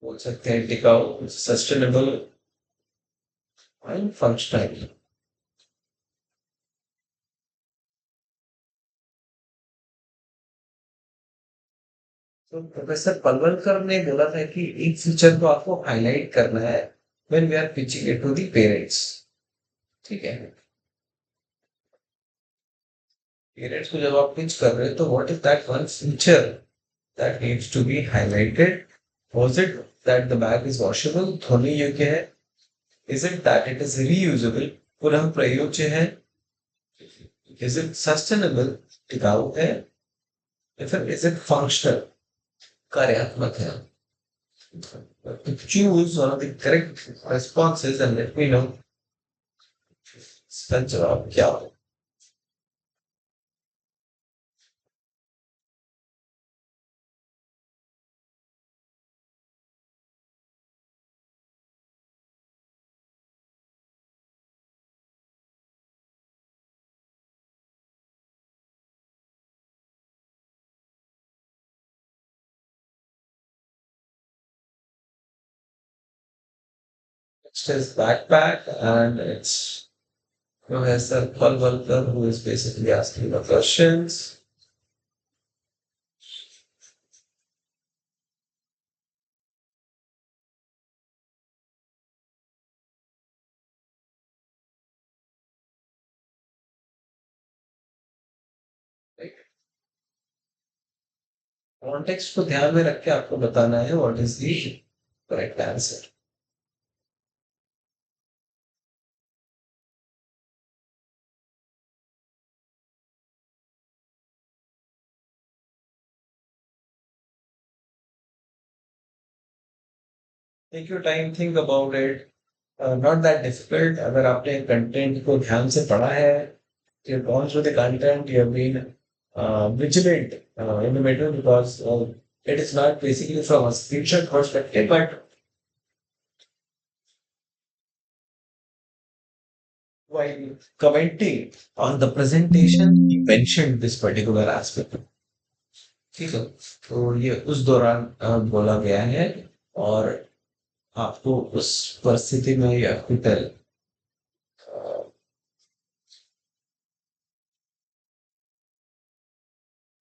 बोल सकते हैं टिकाऊ, sustainable and functional. तो प्रोफेसर पलवलकर ने बोला था कि एक फीचर को आपको हाईलाइट करना है when we are pitching it to the parents. ठीक है, पेरेंट्स को जब आप पिच कर रहे हो तो what is that one feature that needs to be highlighted. Was it that the bag is washable, धोने योग्य है? Is it that it is reusable, पुनः प्रयोज्य है? इज इट सस्टेनेबल, टिकाऊ है? या फिर इज इट फंक्शनल, कार्यात्मक है? Choose one of the correct responses and let me know इसका जवाब क्या हो. Next is backpack, and it's Professor Palwalkar who is basically asking the questions. Context को ध्यान में रख के आपको बताना है what is the correct answer. Take your time, think about it. Not that difficult. अगर आपने कंटेंट को ध्यान से पढ़ा है, you've gone through the content, you have been vigilant in the matter, because it is not basically from a screenshot perspective, but while commenting on the presentation, he mentioned this particular aspect. ठीक है, तो ये उस दौरान बोला गया है और आपको उस परिस्थिति में या hotel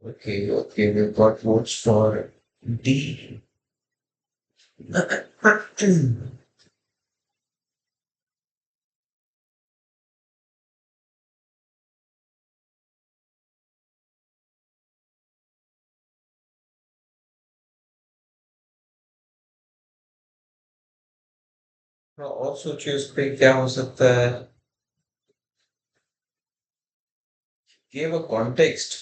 Okay, okay, we've got votes for D. और सोचिए उस पे क्या हो सकता है. Gave a context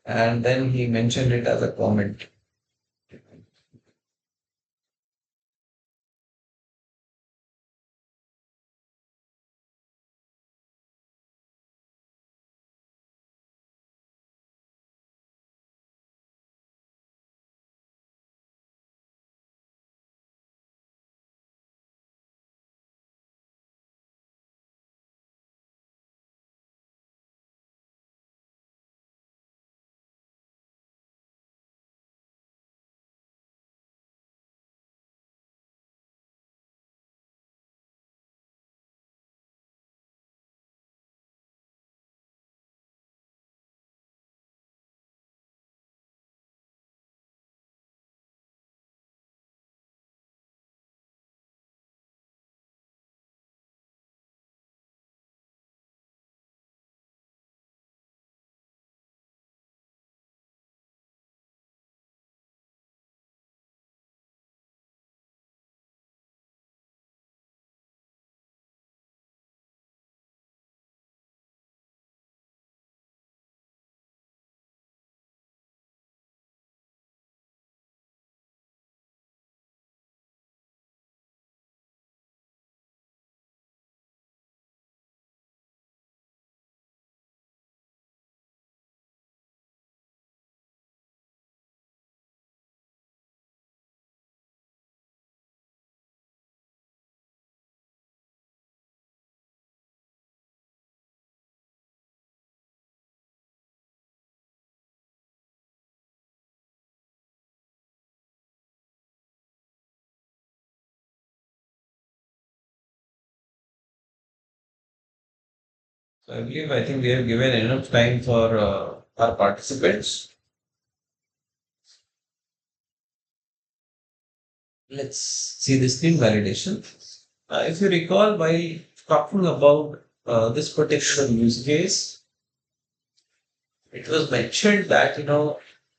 and then he mentioned it as a comment. So I think we have given enough time for our participants. Let's see the screen validation. If you recall, while talking about this particular use case, it was mentioned that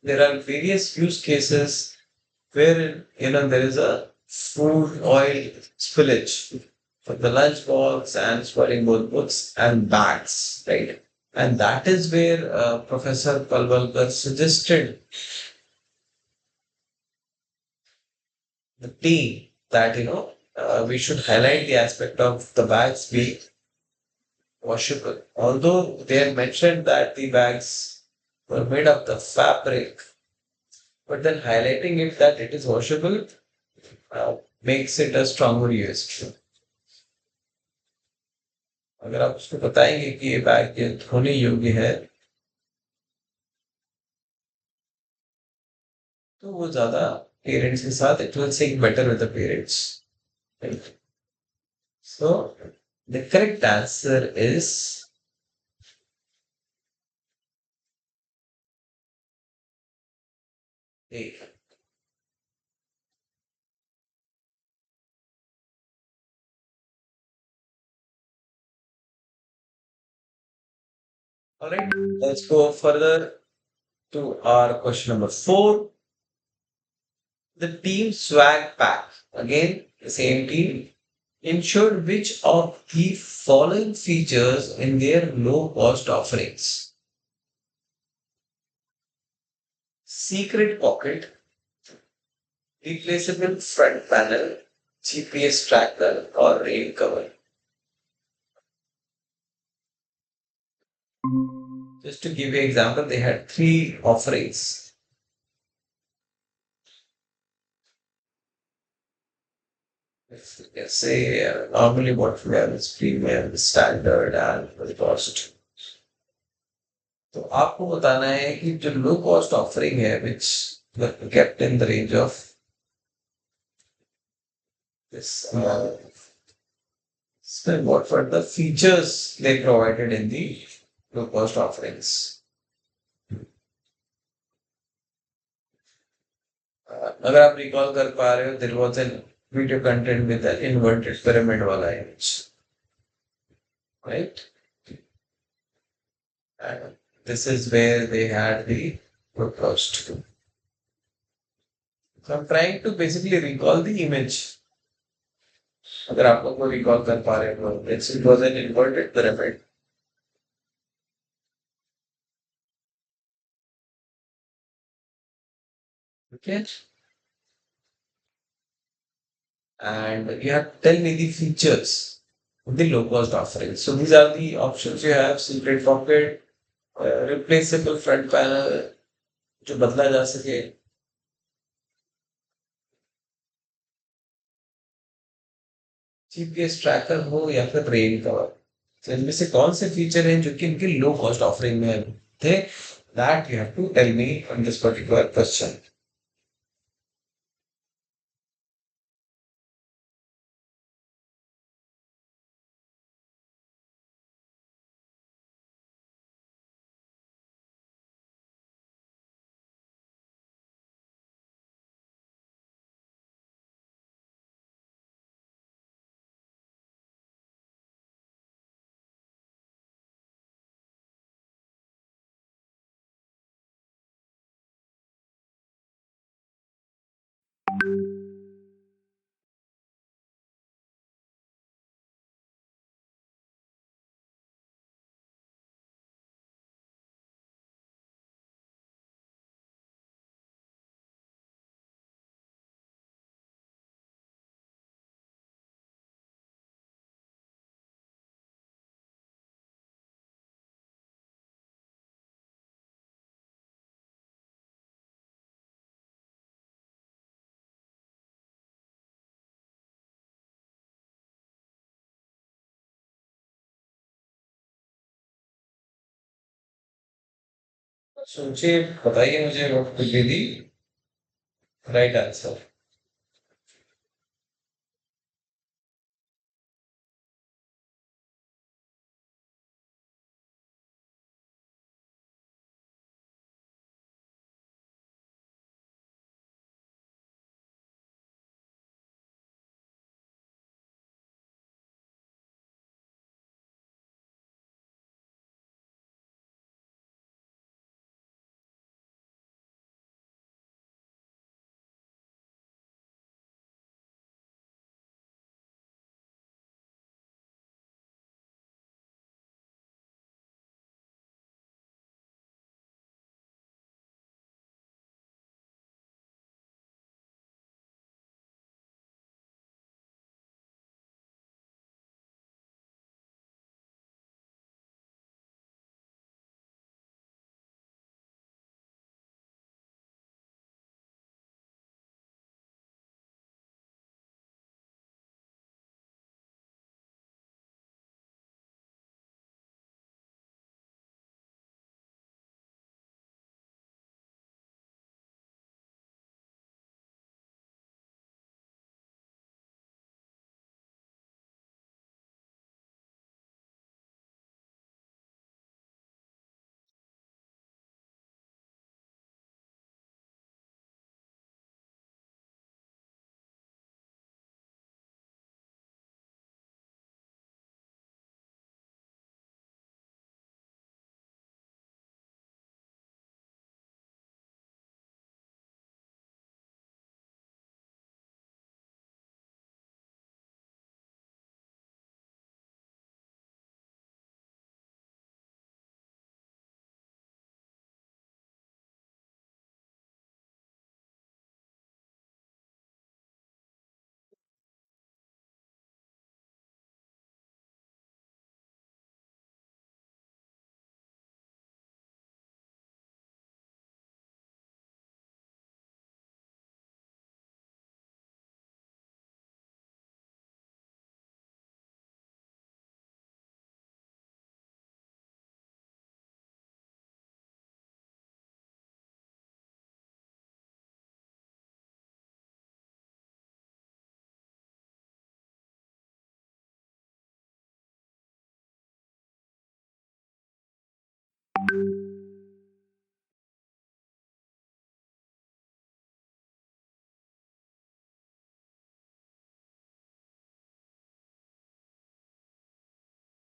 there are various use cases where there is a food oil spillage for the lunch box and spoiling both books and bags, right? And that is where Professor Kalwalkar suggested the team that we should highlight the aspect of the bags being washable. Although they had mentioned that the bags were made of the fabric, but then highlighting it that it is washable makes it a stronger USP. अगर आप उसको बताएंगे कि ये bag ये धोने योग्य है तो वो ज्यादा पेरेंट्स के साथ it will sync better with the parents. So the correct answer is A. All right, let's go further to our question number 4. The team swag pack, again the same team, ensured which of the following features in their low cost offerings: secret pocket, replaceable front panel, GPS tracker, or rain cover. Just to give you an example, they had three offerings. Let's say normally what we have is premium, standard, and the cost. तो आपको बताना है कि जो low cost offering है which kept in the range of this what were the features they provided in the low cost offerings. अगर आप recall कर पा रहे हो, there was an video content with an inverted pyramid वाला image, right? And this is where they had the proposed. So I'm trying to basically recall the image. अगर आप लोग को रिकॉल कर पा रहे हो, it was an inverted pyramid. Okay, and you have to tell me the features of the low cost offering. So these are the options you have: secret pocket, replaceable front panel जो बदला जा सके, GPS tracker हो या फिर rain cover. तो इनमें से कौन से फीचर हैं जो कि इनके लो कॉस्ट ऑफरिंग में थे? That you have to tell me on this particular question. सोचिए, बताइए मुझे what will be the right answer.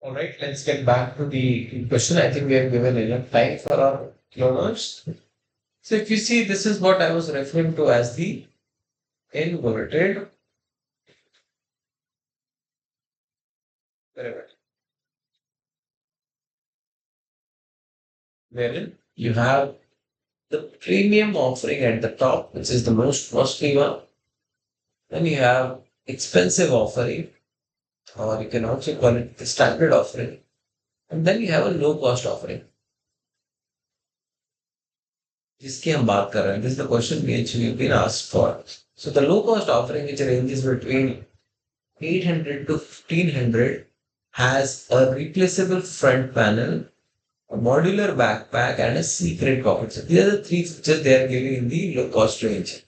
All right, let's get back to the question. I think we have given enough time for our learners. So if you see, this is what I was referring to as the inverted pyramid, wherein you have the premium offering at the top, which is the most costly one. Then you have expensive offering, or you can also call it the standard offering. And then you have a low cost offering, जिसकी हम बात कर रहे हैं. This is the question which we've been asked for. So the low cost offering, which ranges between 800 to 1500, has a replaceable front panel, a modular backpack, and a secret pocket. So these are the three features they are giving in the low cost range.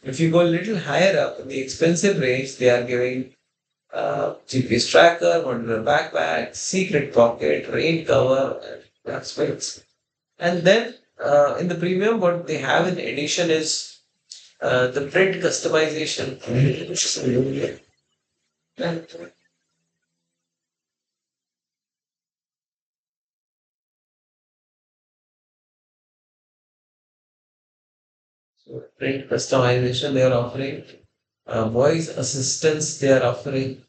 If you go a little higher up in the expensive range, they are giving GPS tracker, modular backpack, secret pocket, rain cover, and that's it. And then in the premium, what they have in addition is the print customization. And so print customization they are offering, voice assistance they are offering,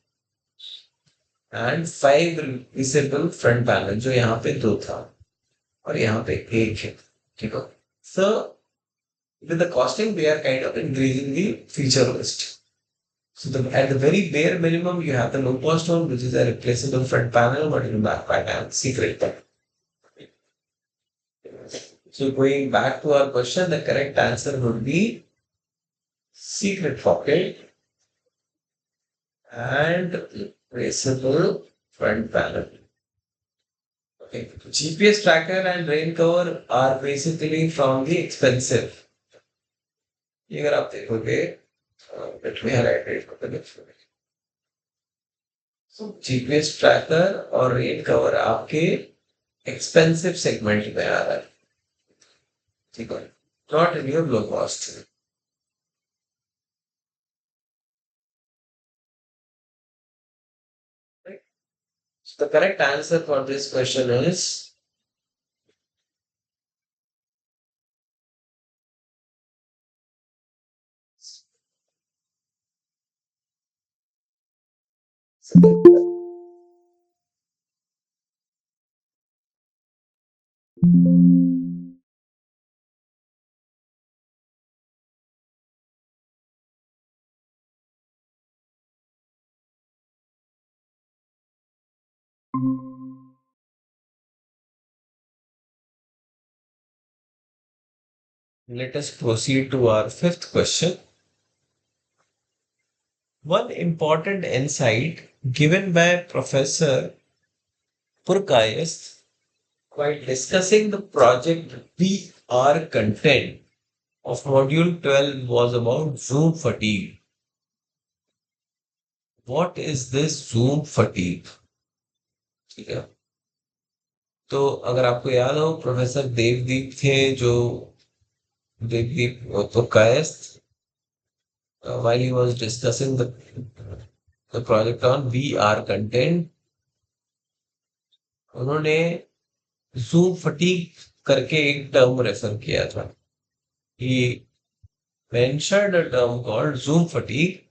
and 5 visible front panel जो यहाँ पे दो था और यहाँ पे एक है. ठीक है. So with the costing, they are kind of increasing the feature list. So at the very bare minimum, you have the low cost one, which is a replaceable front panel, but in backpack and secret panel. So going back to our question, the correct answer would be secret pocket and replaceable front panel. Okay. GPS tracker and rain cover are basically from the expensive. ये अगर आप देखोगे, let me highlight it for the next one. So GPS tracker और rain cover आपके expensive segment में आ रहा है. ठीक है. Not in your low cost. So the correct answer for this question is let us proceed to our fifth question. One important insight given by Professor Purkayas while discussing the project VR content of module 12 was about Zoom fatigue. What is this Zoom fatigue? ठीक है. तो अगर आपको याद हो, professor Devdeep थे जो Devdeep Purkayastha, while he was discussing the project on VR content, उन्होंने Zoom fatigue करके एक टर्म रेफर किया था. He mentioned a term called Zoom fatigue.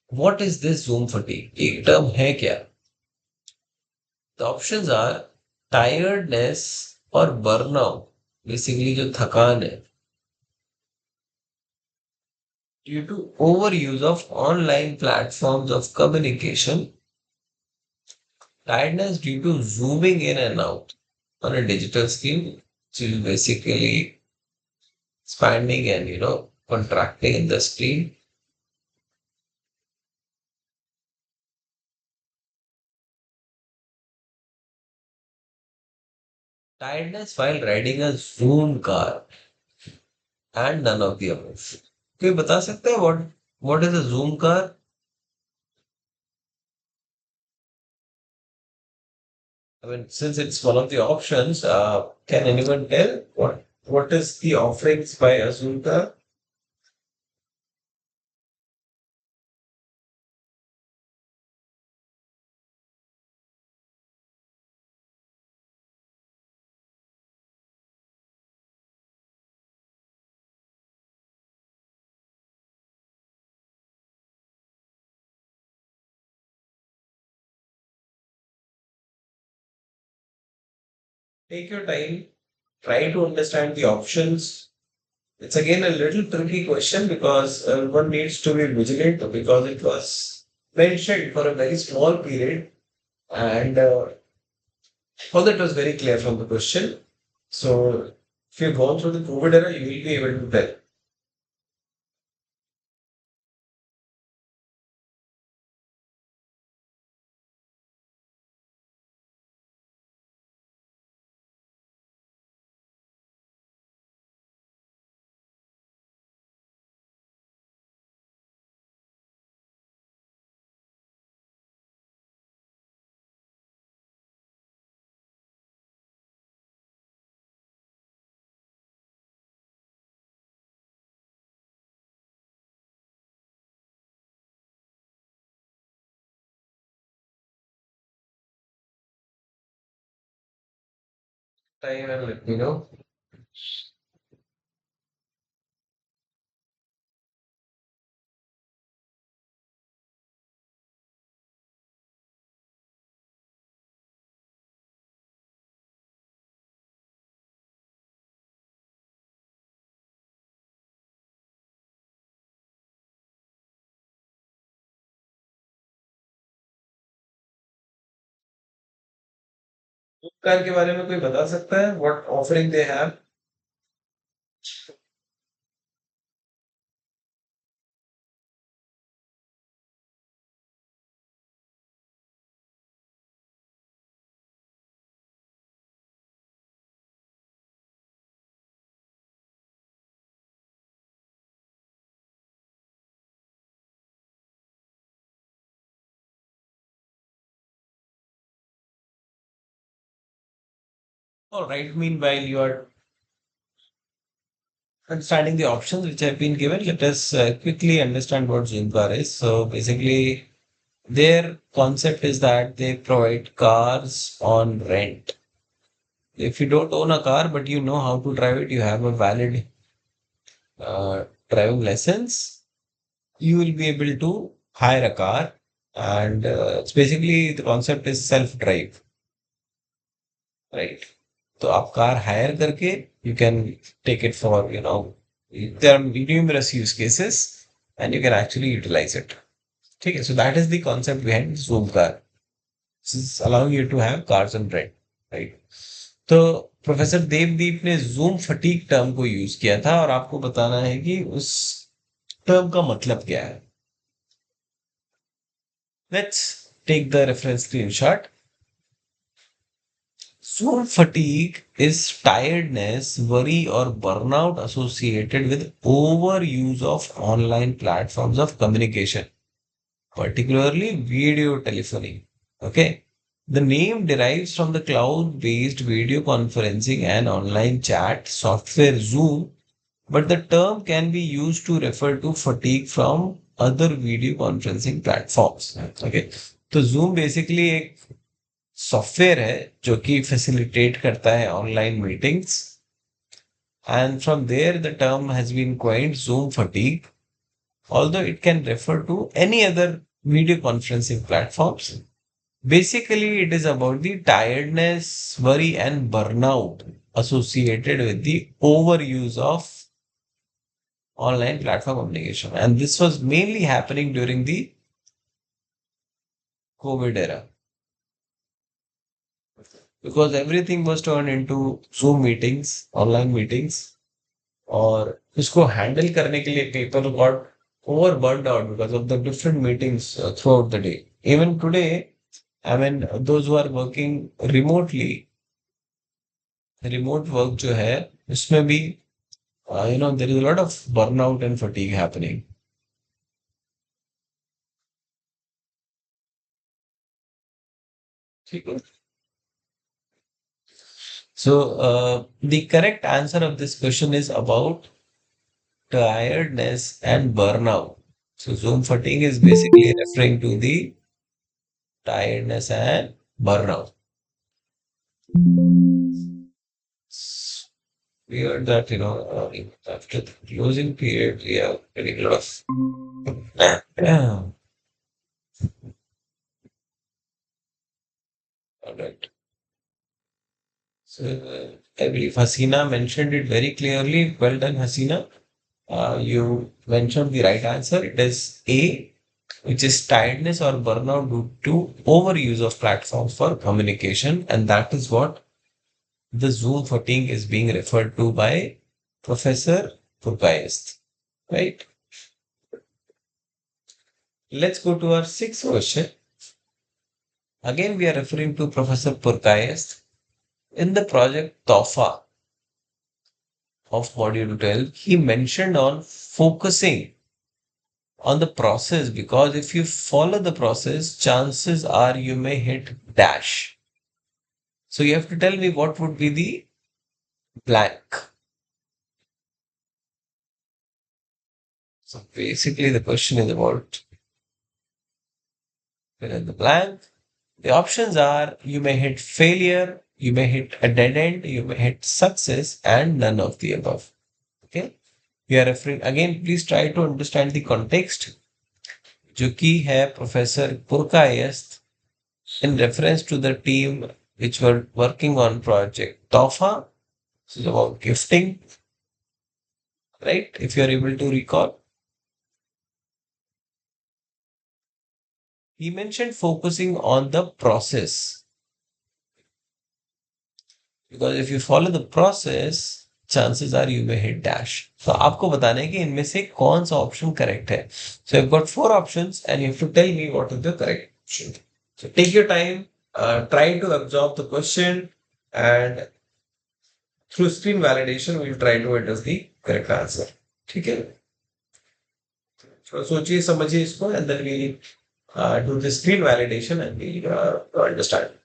What is this Zoom fatigue? एक टर्म है क्या? The options are tiredness or burnout. Basically जो थकान है due to overuse of online platforms of communication, tiredness due to zooming in and out on a digital screen, which is basically expanding and contracting in the screen. Tiredness while riding a Zoom car and none of the above. कोई बता सकते हैं what is a Zoom car? I mean, since it's one of the options, can anyone tell what is the offerings by a Zoom car? Take your time, try to understand the options. It's again a little tricky question because one needs to be vigilant because it was mentioned for a very small period and all that was very clear from the question. So if you've gone through the COVID era, you will be able to tell. Time and let me know. Car के बारे में कोई बता सकता है? What offering they have? All right. Meanwhile, you are understanding the options which have been given. Let us quickly understand what Zoom car is. So basically, their concept is that they provide cars on rent. If you don't own a car but you know how to drive it, you have a valid driving license, you will be able to hire a car. And it's basically the concept is self drive, right? तो आप car hire करके you can take it for, there are numerous use cases and you can actually utilize it. ठीक है, so that is the concept behind Zoom car. This is allowing you to have cars on rent, right? तो professor Devdeep ने zoom fatigue term को use किया था और आपको बताना है कि उस टर्म का मतलब क्या है. Let's take the reference screenshot. Zoom fatigue is tiredness, worry, or burnout associated with overuse of online platforms of communication, particularly video telephony. Okay. The name derives from the cloud based video conferencing and online chat software Zoom, but the term can be used to refer to fatigue from other video conferencing platforms. Okay. तो Zoom basically एक software है जो कि facilitate करता है online meetings and from there the term has been coined Zoom fatigue, although it can refer to any other video conferencing platforms. Basically, it is about the tiredness, worry, and burnout associated with the overuse of online platform communication. And this was mainly happening during the COVID era because everything was turned into Zoom meetings, online meetings. और इसको handle करने के लिए people got over burned out because of the different meetings throughout the day. Even today, I mean those who are working remotely, remote work जो है उसमें भी there is a lot of burnout and fatigue happening. ठीक है. So the correct answer of this question is about tiredness and burnout. So Zoom fatigue is basically referring to the tiredness and burnout. It's weird that, after the closing period, we are getting a lot of. Yeah. All right. So I believe Hasina mentioned it very clearly. Well done, Hasina. You mentioned the right answer. It is A, which is tiredness or burnout due to overuse of platforms for communication. And that is what the Zoom fatigue is being referred to by Professor Purkayast. Right? Let's go to our sixth question. Again, we are referring to Professor Purkayast. In the project TOFA of Module 12, he mentioned on focusing on the process because if you follow the process, chances are you may hit dash. So you have to tell me what would be the blank. So basically, the question is about fill in the blank. The options are you may hit failure, you may hit a dead end, you may hit success, and none of the above. Okay. We are referring again, please try to understand the context. जो की है professor Purkayastha in reference to the team which were working on project Tofa. This is about gifting, right? If you are able to recall, he mentioned focusing on the process because if you follow the process, chances are you may hit dash. So आपको बताना है कि इनमें से कौन सा option correct है. So I've got four options and you have to tell me what is the correct option. So take your time, try to absorb the question, and through screen validation, we'll try to address the correct answer. ठीक है. थोड़ा सोचिए समझिए इसको and then we do the screen validation and we understand.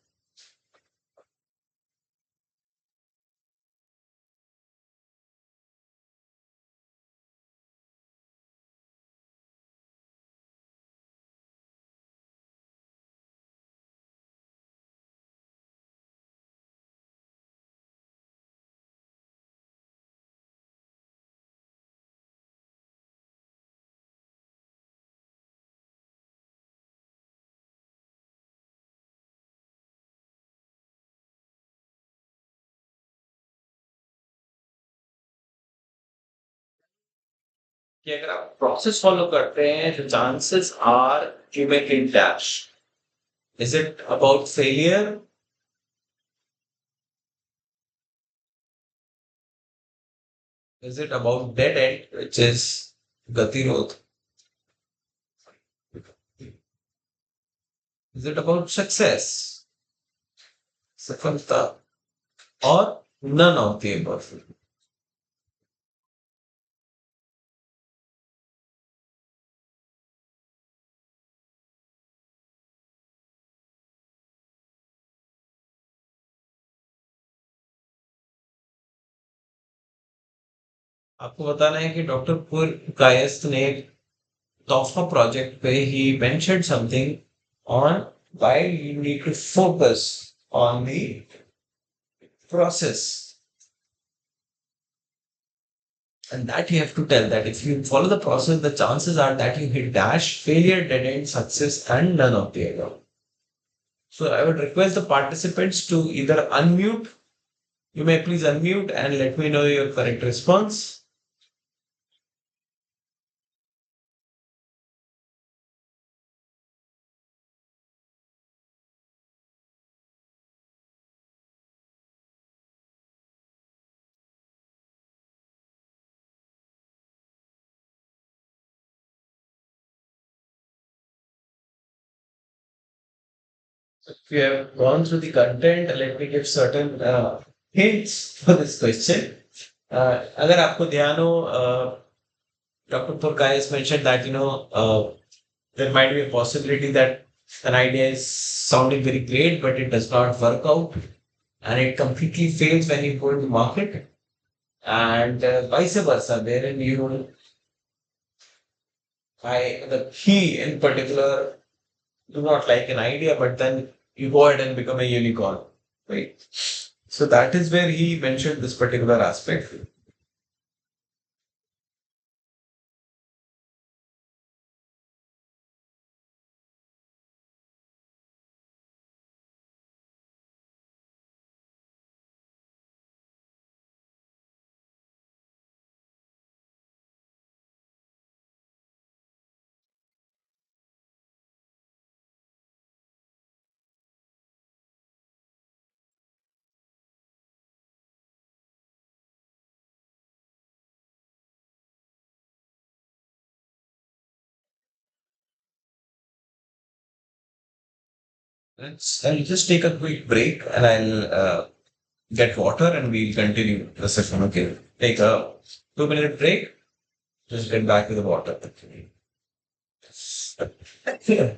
कि अगर आप process follow करते हैं तो chances are you may hit dash. Is it about failure? Is it about dead end which is गतिरोध? इज इट अबाउट सक्सेस, सफलता, और none of the above? आपको बताना है कि डॉक्टर पुर कायस्थ ने तोहफा project where he mentioned something on why you need to focus on the process. And that you have to tell that if you follow the process, the chances are that you hit dash, failure, dead end, success, and none of the above. So I would request the participants to either unmute. You may please unmute and let me know your correct response. If you have gone through the content, let me give certain hints for this question. अगर आपको ध्यान हो, Dr. Purkayas mentioned that there might be a possibility that an idea is sounding very great, but it does not work out, and it completely fails when you go into market, and vice versa, wherein the he in particular do not like an idea, but then you go ahead and become a unicorn, right? So that is where he mentioned this particular aspect. I'll just take a quick break and I'll get water and we'll continue the session. Okay. Take a 2 minute break. Just get back to the water. Yeah.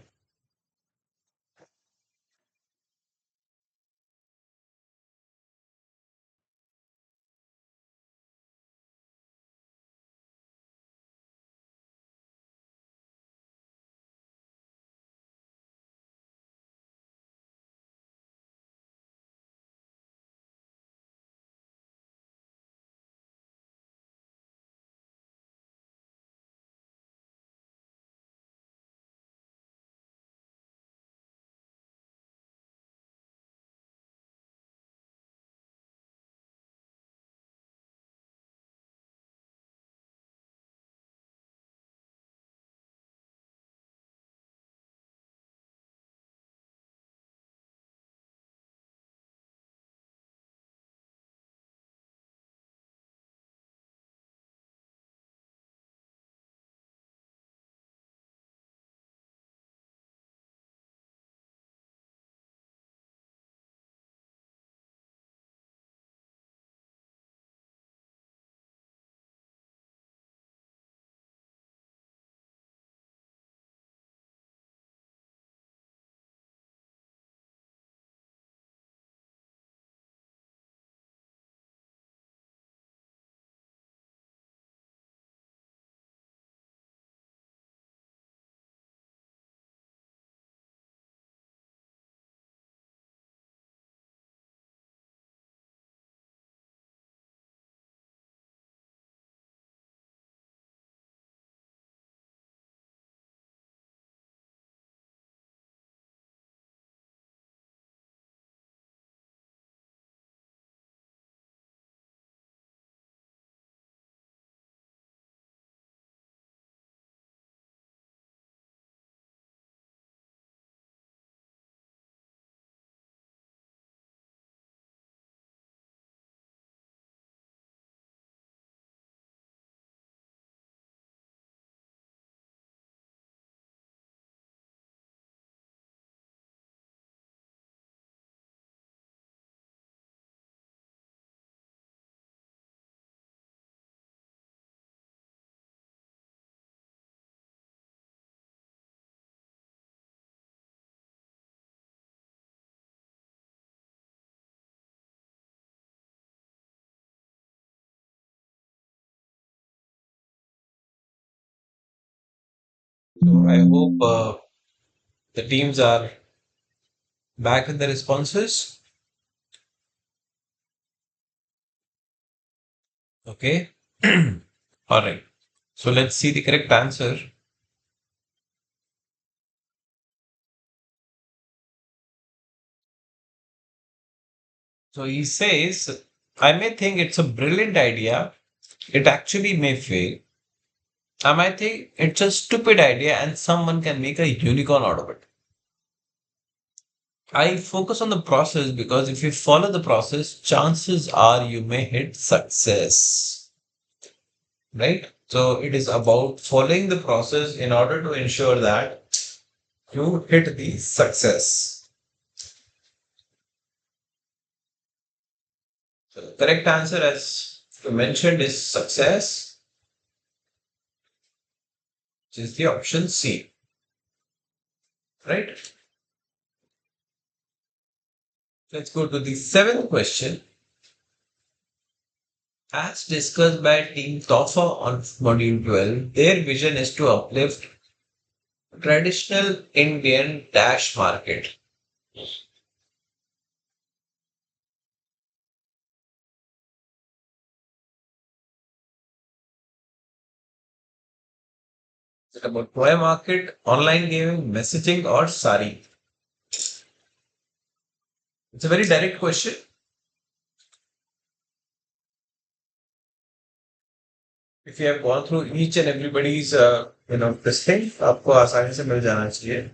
So I hope the teams are back with the responses. Okay. All right. So let's see the correct answer. So he says, I may think it's a brilliant idea. It actually may fail. I might think it's a stupid idea and someone can make a unicorn out of it. I focus on the process because if you follow the process, chances are you may hit success, right? So it is about following the process in order to ensure that you hit the success. So the correct answer, as you mentioned, is success, which is the option C, right? Let's go to the seventh question. As discussed by Team Toffa on Module 12, their vision is to uplift traditional Indian dash market. Is it about toy market, online gaming, messaging, or sari? It's a very direct question. If you have gone through each and everybody's, this thing, आपको आसानी से मिल जाना चाहिए.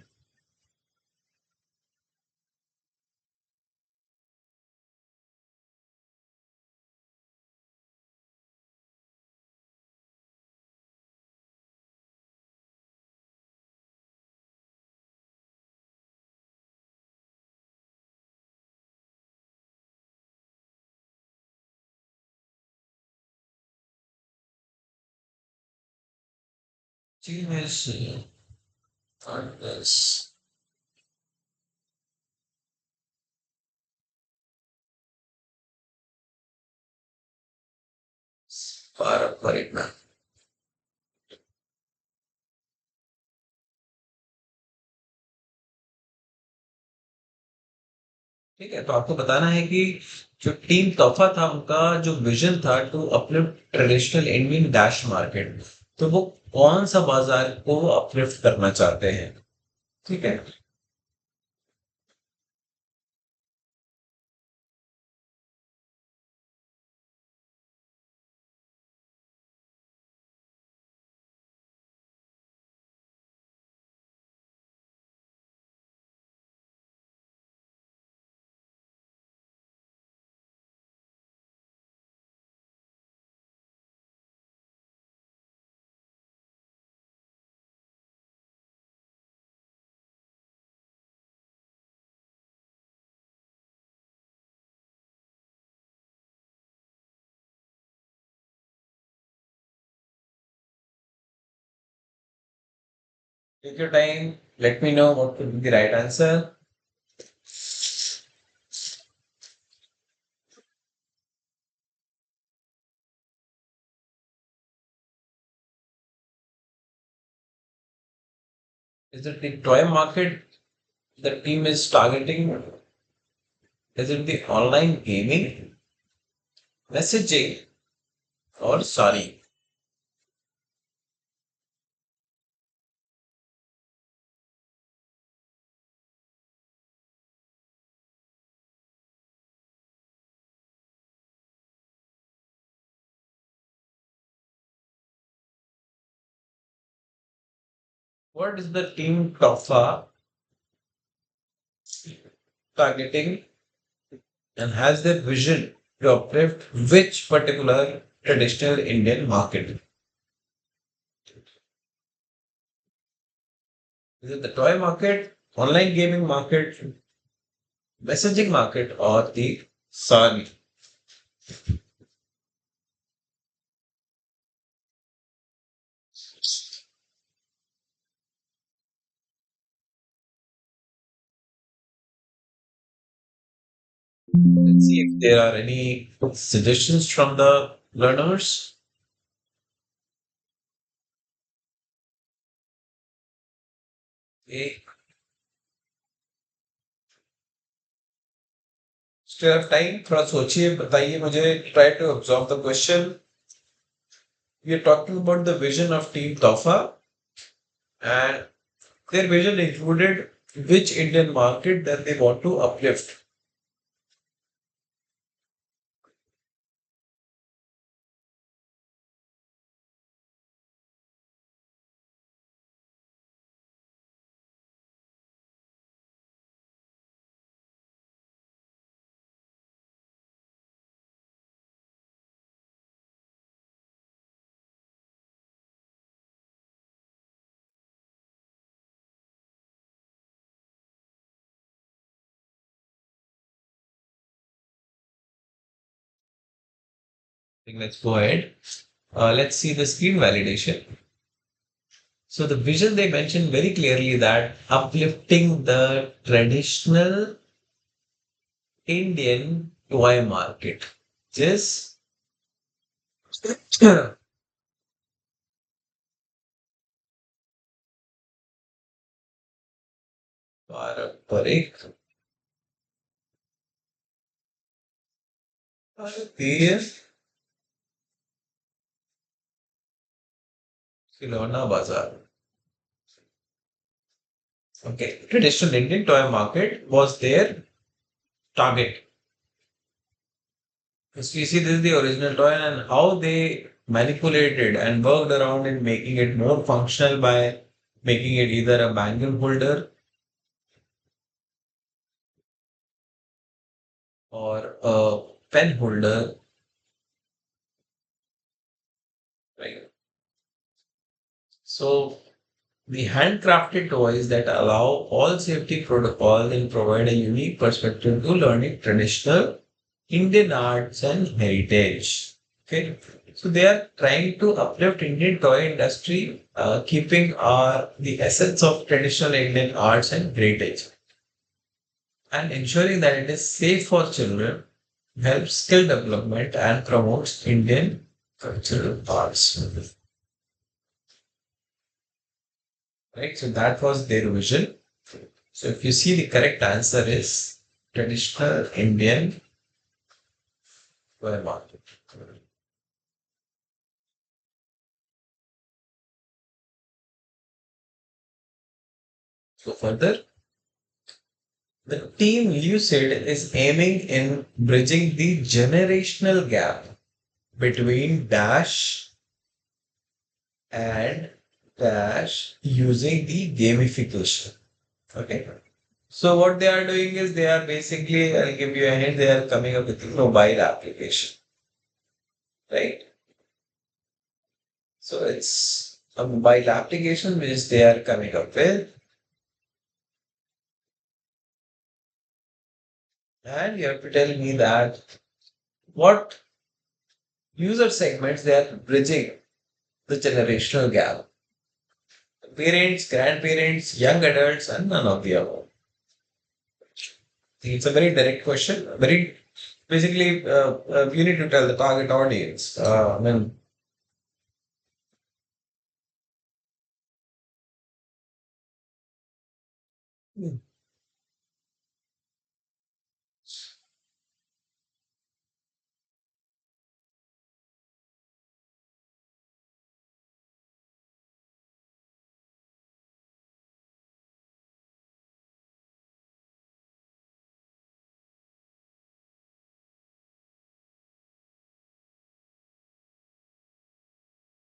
Team is not this पारंपरिक. ठीक है, तो आपको बताना है कि जो टीम तोहफा था उनका जो विजन था to uplift traditional Indian dash market, तो वो कौन सा बाजार को अपलिफ्ट करना चाहते हैं. ठीक है. Take your time. Let me know what could be the right answer. Is it the toy market the team is targeting? Is it the online gaming, messaging, or sorry? What is the team Tofa targeting and has their vision to uplift which particular traditional Indian market? Is it the toy market, online gaming market, messaging market, or the sari? Let's see if there are any suggestions from the learners. Okay. Still have time. थोड़ा सोचिए बताइए मुझे. Try to absorb the question. We are talking about the vision of Team Tofa, and their vision included which Indian market that they want to uplift. think let's go ahead. Let's see the screen validation. So the vision they mentioned very clearly that uplifting the traditional Indian toy market. Just पारंपरिक भारतीय खिलौना बाजार. Okay, traditional Indian toy market was their target. As we see, this is the original toy and how they manipulated and worked around in making it more functional by making it either a bangle holder or a pen holder, right? So the handcrafted toys that allow all safety protocols and provide a unique perspective to learning traditional Indian arts and heritage. Okay. So they are trying to uplift Indian toy industry, keeping the essence of traditional Indian arts and heritage, and ensuring that it is safe for children, helps skill development and promotes Indian cultural arts. Right. So that was their vision. So if you see, the correct answer is traditional Indian toy market. So further, the team Lucid is aiming in bridging the generational gap between Dash and Dash using the gamification. Okay. So what they are doing is they are basically, I'll give you a hint, they are coming up with a mobile application, right? So it's a mobile application which they are coming up with, and you have to tell me that what user segments they are bridging the generational gap. Parents, grandparents, young adults, and none of the above. It's a very direct question. Very basically, you need to tell the target audience.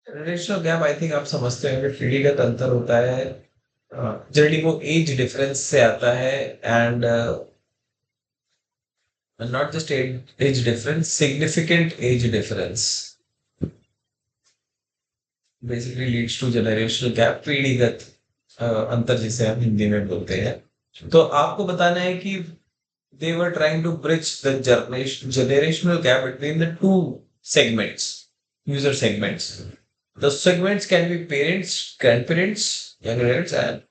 Generational gap I think आप समझते होंगे पीढ़ीगत अंतर होता है generally वो age difference से आता है and not just age difference significant age difference basically leads to generational gap पीढ़ीगत अंतर जिसे हम हिंदी में बोलते हैं तो आपको बताना है कि they were trying to bridge the generational gap between the two segments, user segments. The segments can be parents, grandparents, young adults, and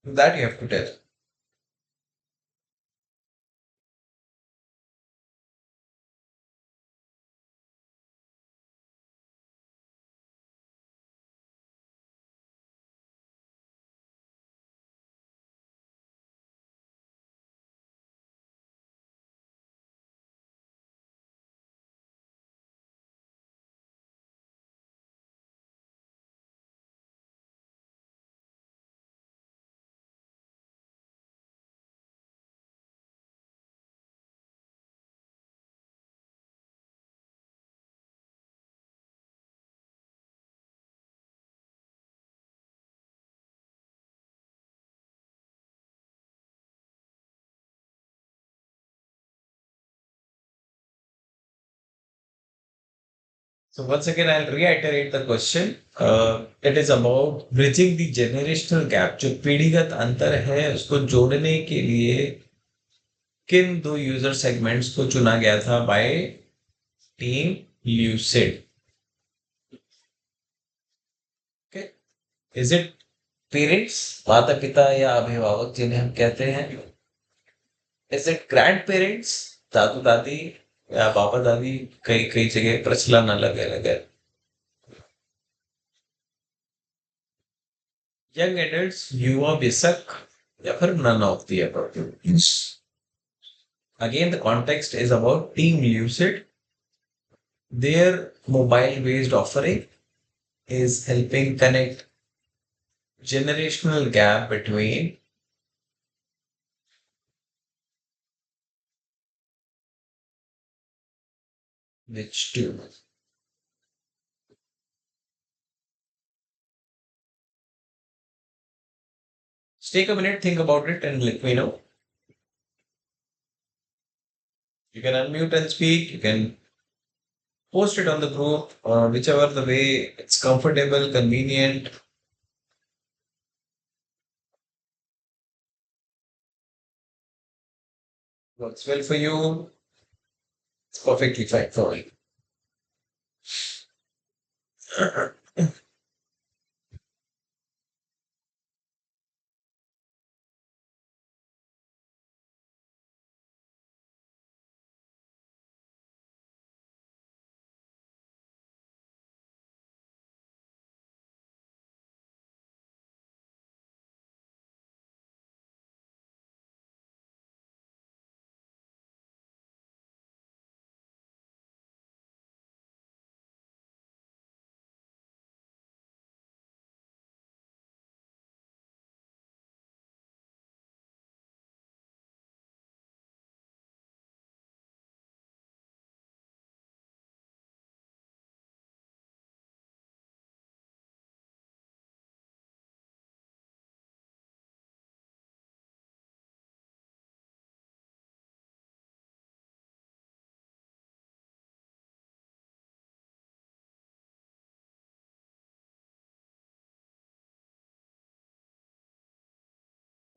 that you have to tell. So once again, I'll reiterate the question. It is about bridging the generational gap. जो पीढ़ीगत अंतर है उसको जोड़ने के लिए किन दो user segments को चुना गया था bye team lucid. Okay. Is it parents, माता पिता या अभिभावक जिन्हें हम कहते हैं? इज इट ग्रैंड पेरेंट्स, दादू दादी या बाबा दादी? कई कई जगह प्रचलन अलग अलग है. यंग एडल्ट्स, युवा वयस्क, या फिर none of the above. Again the context is about team Lucid. Their mobile based offering is helping connect generational gap between which two. Just take a minute, think about it, and let me know. You can unmute and speak. You can post it on the group, or whichever the way it's comfortable, convenient. Works well for you. It's perfectly fine for me.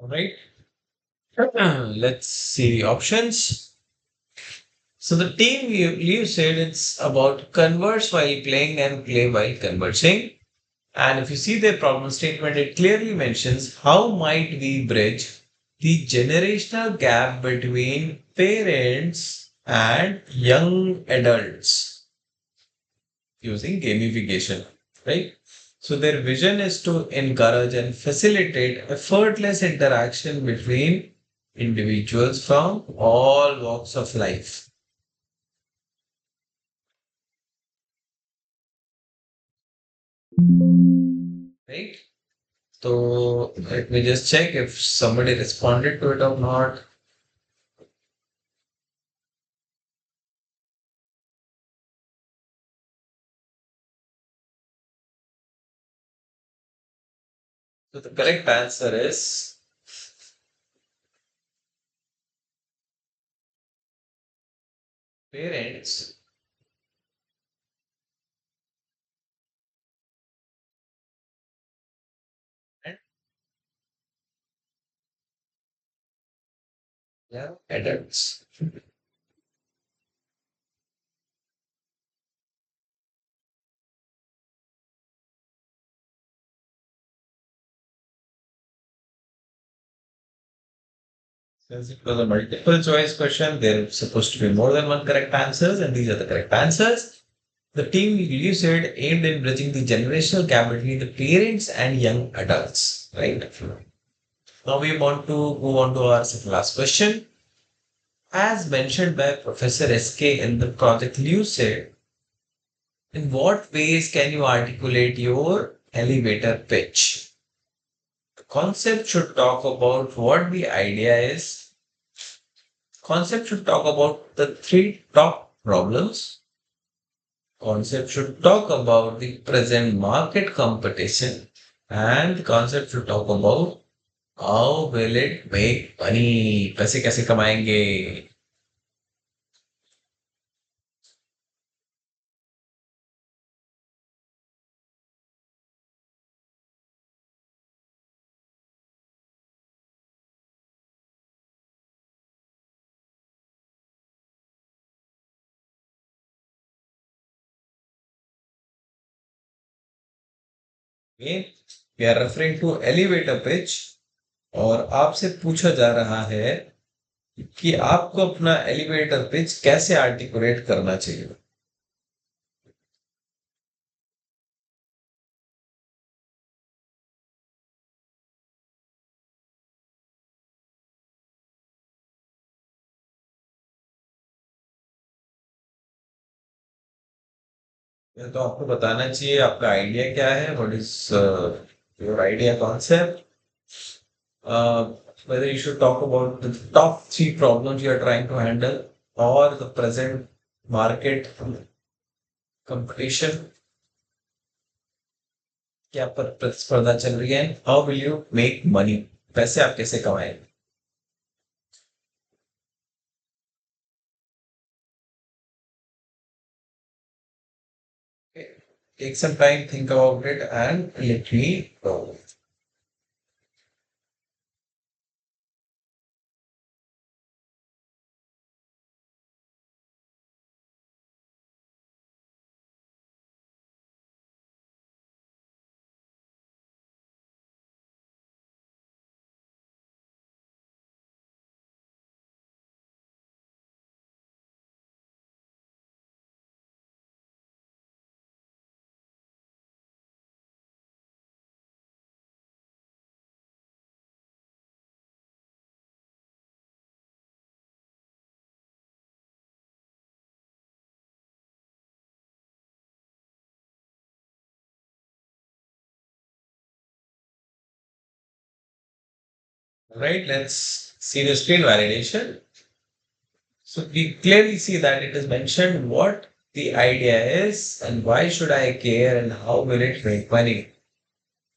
All right. Let's see the options. So the team you said it's about converse while playing and play while conversing. And if you see their problem statement, it clearly mentions how might we bridge the generational gap between parents and young adults using gamification, right? So their vision is to encourage and facilitate effortless interaction between individuals from all walks of life, right? So let me just check if somebody responded to it or not. So the correct answer is parents and young adults. Since it was a multiple choice question, there are supposed to be more than one correct answers, and these are the correct answers. The team you said aimed in bridging the generational gap between the parents and young adults, right? Now we want to move on to our second last question. As mentioned by Professor SK in the project Lucid, in what ways can you articulate your elevator pitch? The concept should talk about what the idea is. Concept should talk about the three top problems. Concept should talk about the present market competition. And the concept should talk about how will it make money? पैसे कैसे कमाएंगे? Okay? We are referring to elevator pitch और आपसे पूछा जा रहा है कि आपको अपना एलिवेटर पिच कैसे आर्टिकुलेट करना चाहिए. ये तो आपको बताना चाहिए आपका आइडिया क्या है, what is your idea concept, whether you should talk about the top three problems you are trying to handle or the present market competition, क्या प्रतिस्पर्धा चल रही है, how will you make money, पैसे आप कैसे कमाएंगे. Okay. Take some time, think about it, and let me know. Right? Let's see the screen validation. So we clearly see that it is mentioned what the idea is and why should I care and how will it make money.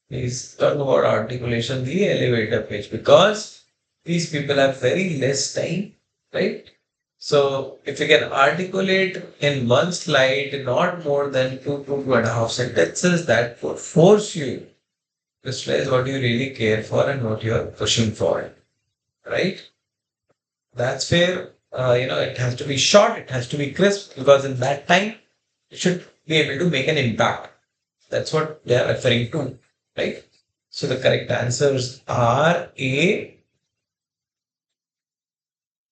Please talk about articulation, the elevator pitch, because these people have very less time, right? So if you can articulate in one slide not more than two and a half sentences, that would force you to stress what you really care for and what you are pushing for, right? That's where it has to be short, it has to be crisp, because in that time you should be able to make an impact. That's what they are referring to, right? So the correct answers are A,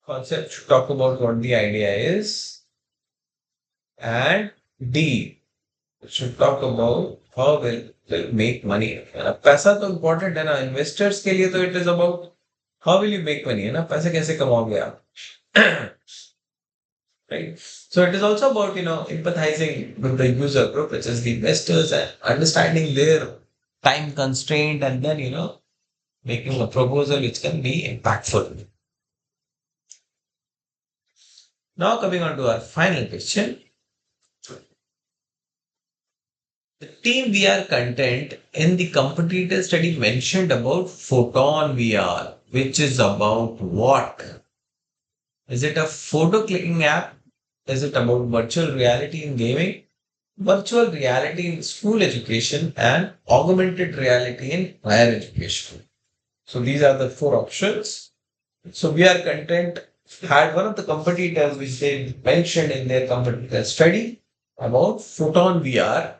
concept should talk about what the idea is, and D, it should talk about how will make money. है ना? पैसा तो important है ना, investors के लिए तो it is about how will you make money, है ना, पैसे कैसे कमाओगे आप. Right? So it is also about empathizing with the user group, which is the investors, and understanding their time constraint, and then making a proposal which can be impactful. Now coming on to our final question. The team VR content in the competitor study mentioned about Photon VR, which is about what? Is it a photo clicking app? Is it about virtual reality in gaming? Virtual reality in school education and augmented reality in higher education. So these are the four options. So VR content had one of the competitors which they mentioned in their competitor study about Photon VR.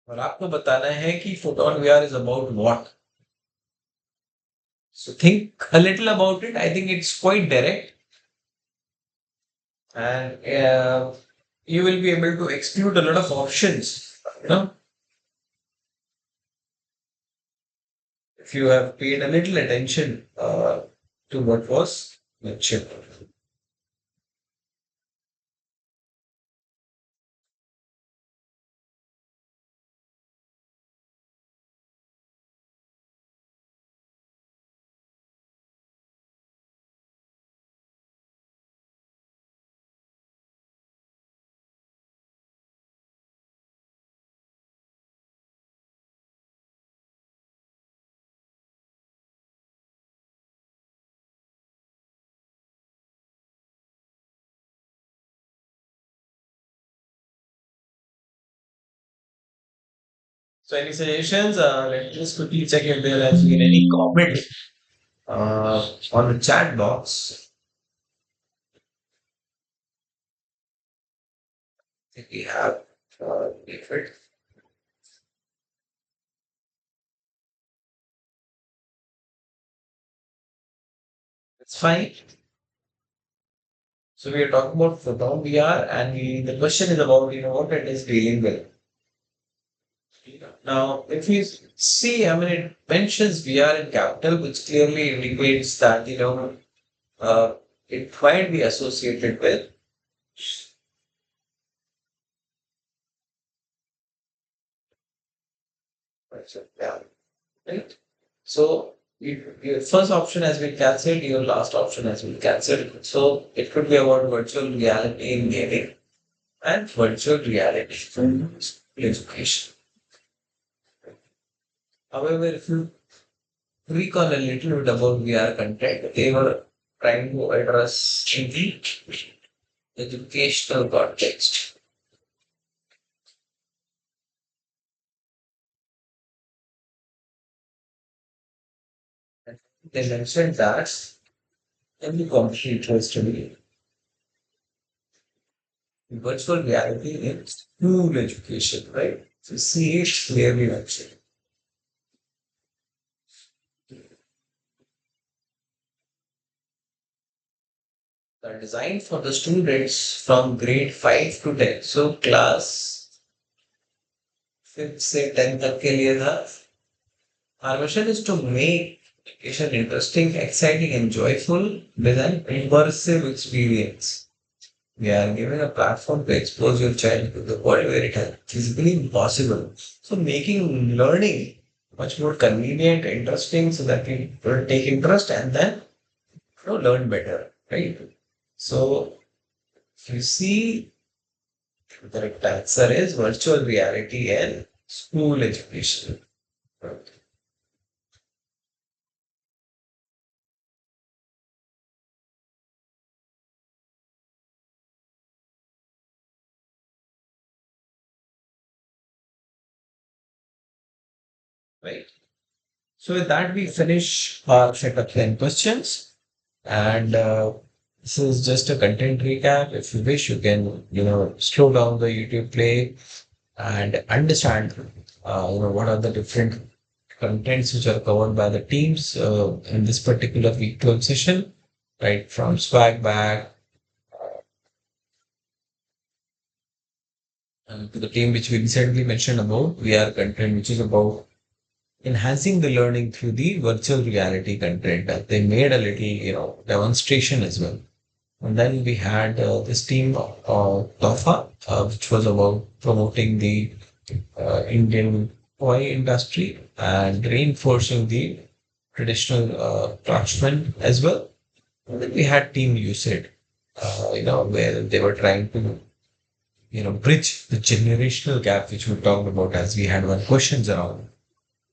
और आपको बताना है कि Photon VR is about what. So think a little about it. I think it's quite direct, and you will be able to exclude a lot of options. You know, if you have paid a little attention to what was mentioned. So any suggestions? Let me just quickly check if there has been any comment on the chat box. I think we have David. It's fine. So we are talking about photon VR, and the question is about what it is dealing with. Now, if you see, I mean, it mentions VR in capital, which clearly indicates that uh, it might be associated with. Yeah, right? So your first option has been cancelled, your last option has been cancelled. So it could be about virtual reality in gaming and virtual reality in education. However, if you recall a little bit about VR content, they were trying to address in the educational context. And they mentioned that in the competitor study, virtual reality in school education, right? So see it clearly mentioned. Are designed for the students from grade 5 to 10. So class 5th से 10th तक के लिए था. Our mission is to make education interesting, exciting, and joyful with an immersive experience. We are given a platform to expose your child to the world where it is physically impossible. So making learning much more convenient, interesting, so that people take interest and then learn better, right? So if you see, the correct answer is virtual reality and school education. Right. So with that, we finish our set of 10 questions. And this is just a content recap. If you wish, you can, slow down the YouTube play and understand, what are the different contents which are covered by the teams in this particular week 12 session, right? From swag bag to the team which we recently mentioned about, we are content which is about enhancing the learning through the virtual reality content. They made a little, demonstration as well. And then we had this team of TOFA, which was about promoting the Indian toy industry and reinforcing the traditional craftsmen as well. And then we had Team USAID, where they were trying to, bridge the generational gap, which we talked about as we had one questions around,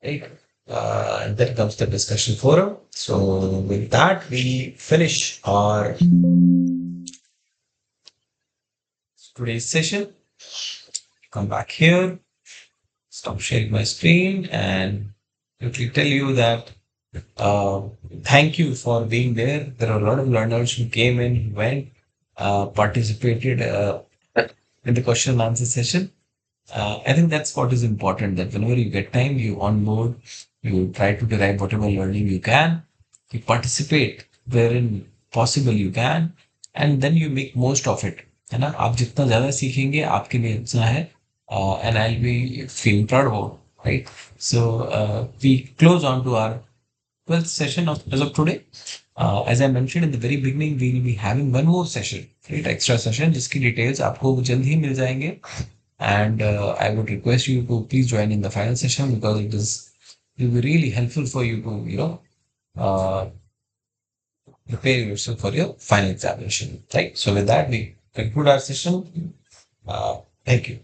right? And then comes the discussion forum. So with that, we finish our today's session. Come back here, stop sharing my screen, and quickly tell you that uh, thank you for being there. There are a lot of learners who came in, went, participated in the question and answer session. I think that's what is important, that whenever you get time, you onboard, you try to derive whatever learning you can, you participate wherein possible you can, and then you make most of it. है ना, आप जितना ज्यादा सीखेंगे आपके लिए उतना है, and I'll be feeling proud about, right? So we close on to our 12th session as of today. As I mentioned in the very beginning, we will be having one more session, right? Extra session, जिसकी details आपको जल्द ही मिल जाएंगे. And I would request you to please join in the final session, because it will be really helpful for you to, uh, prepare yourself for your final examination, right? So with that, we conclude our session. Thank you.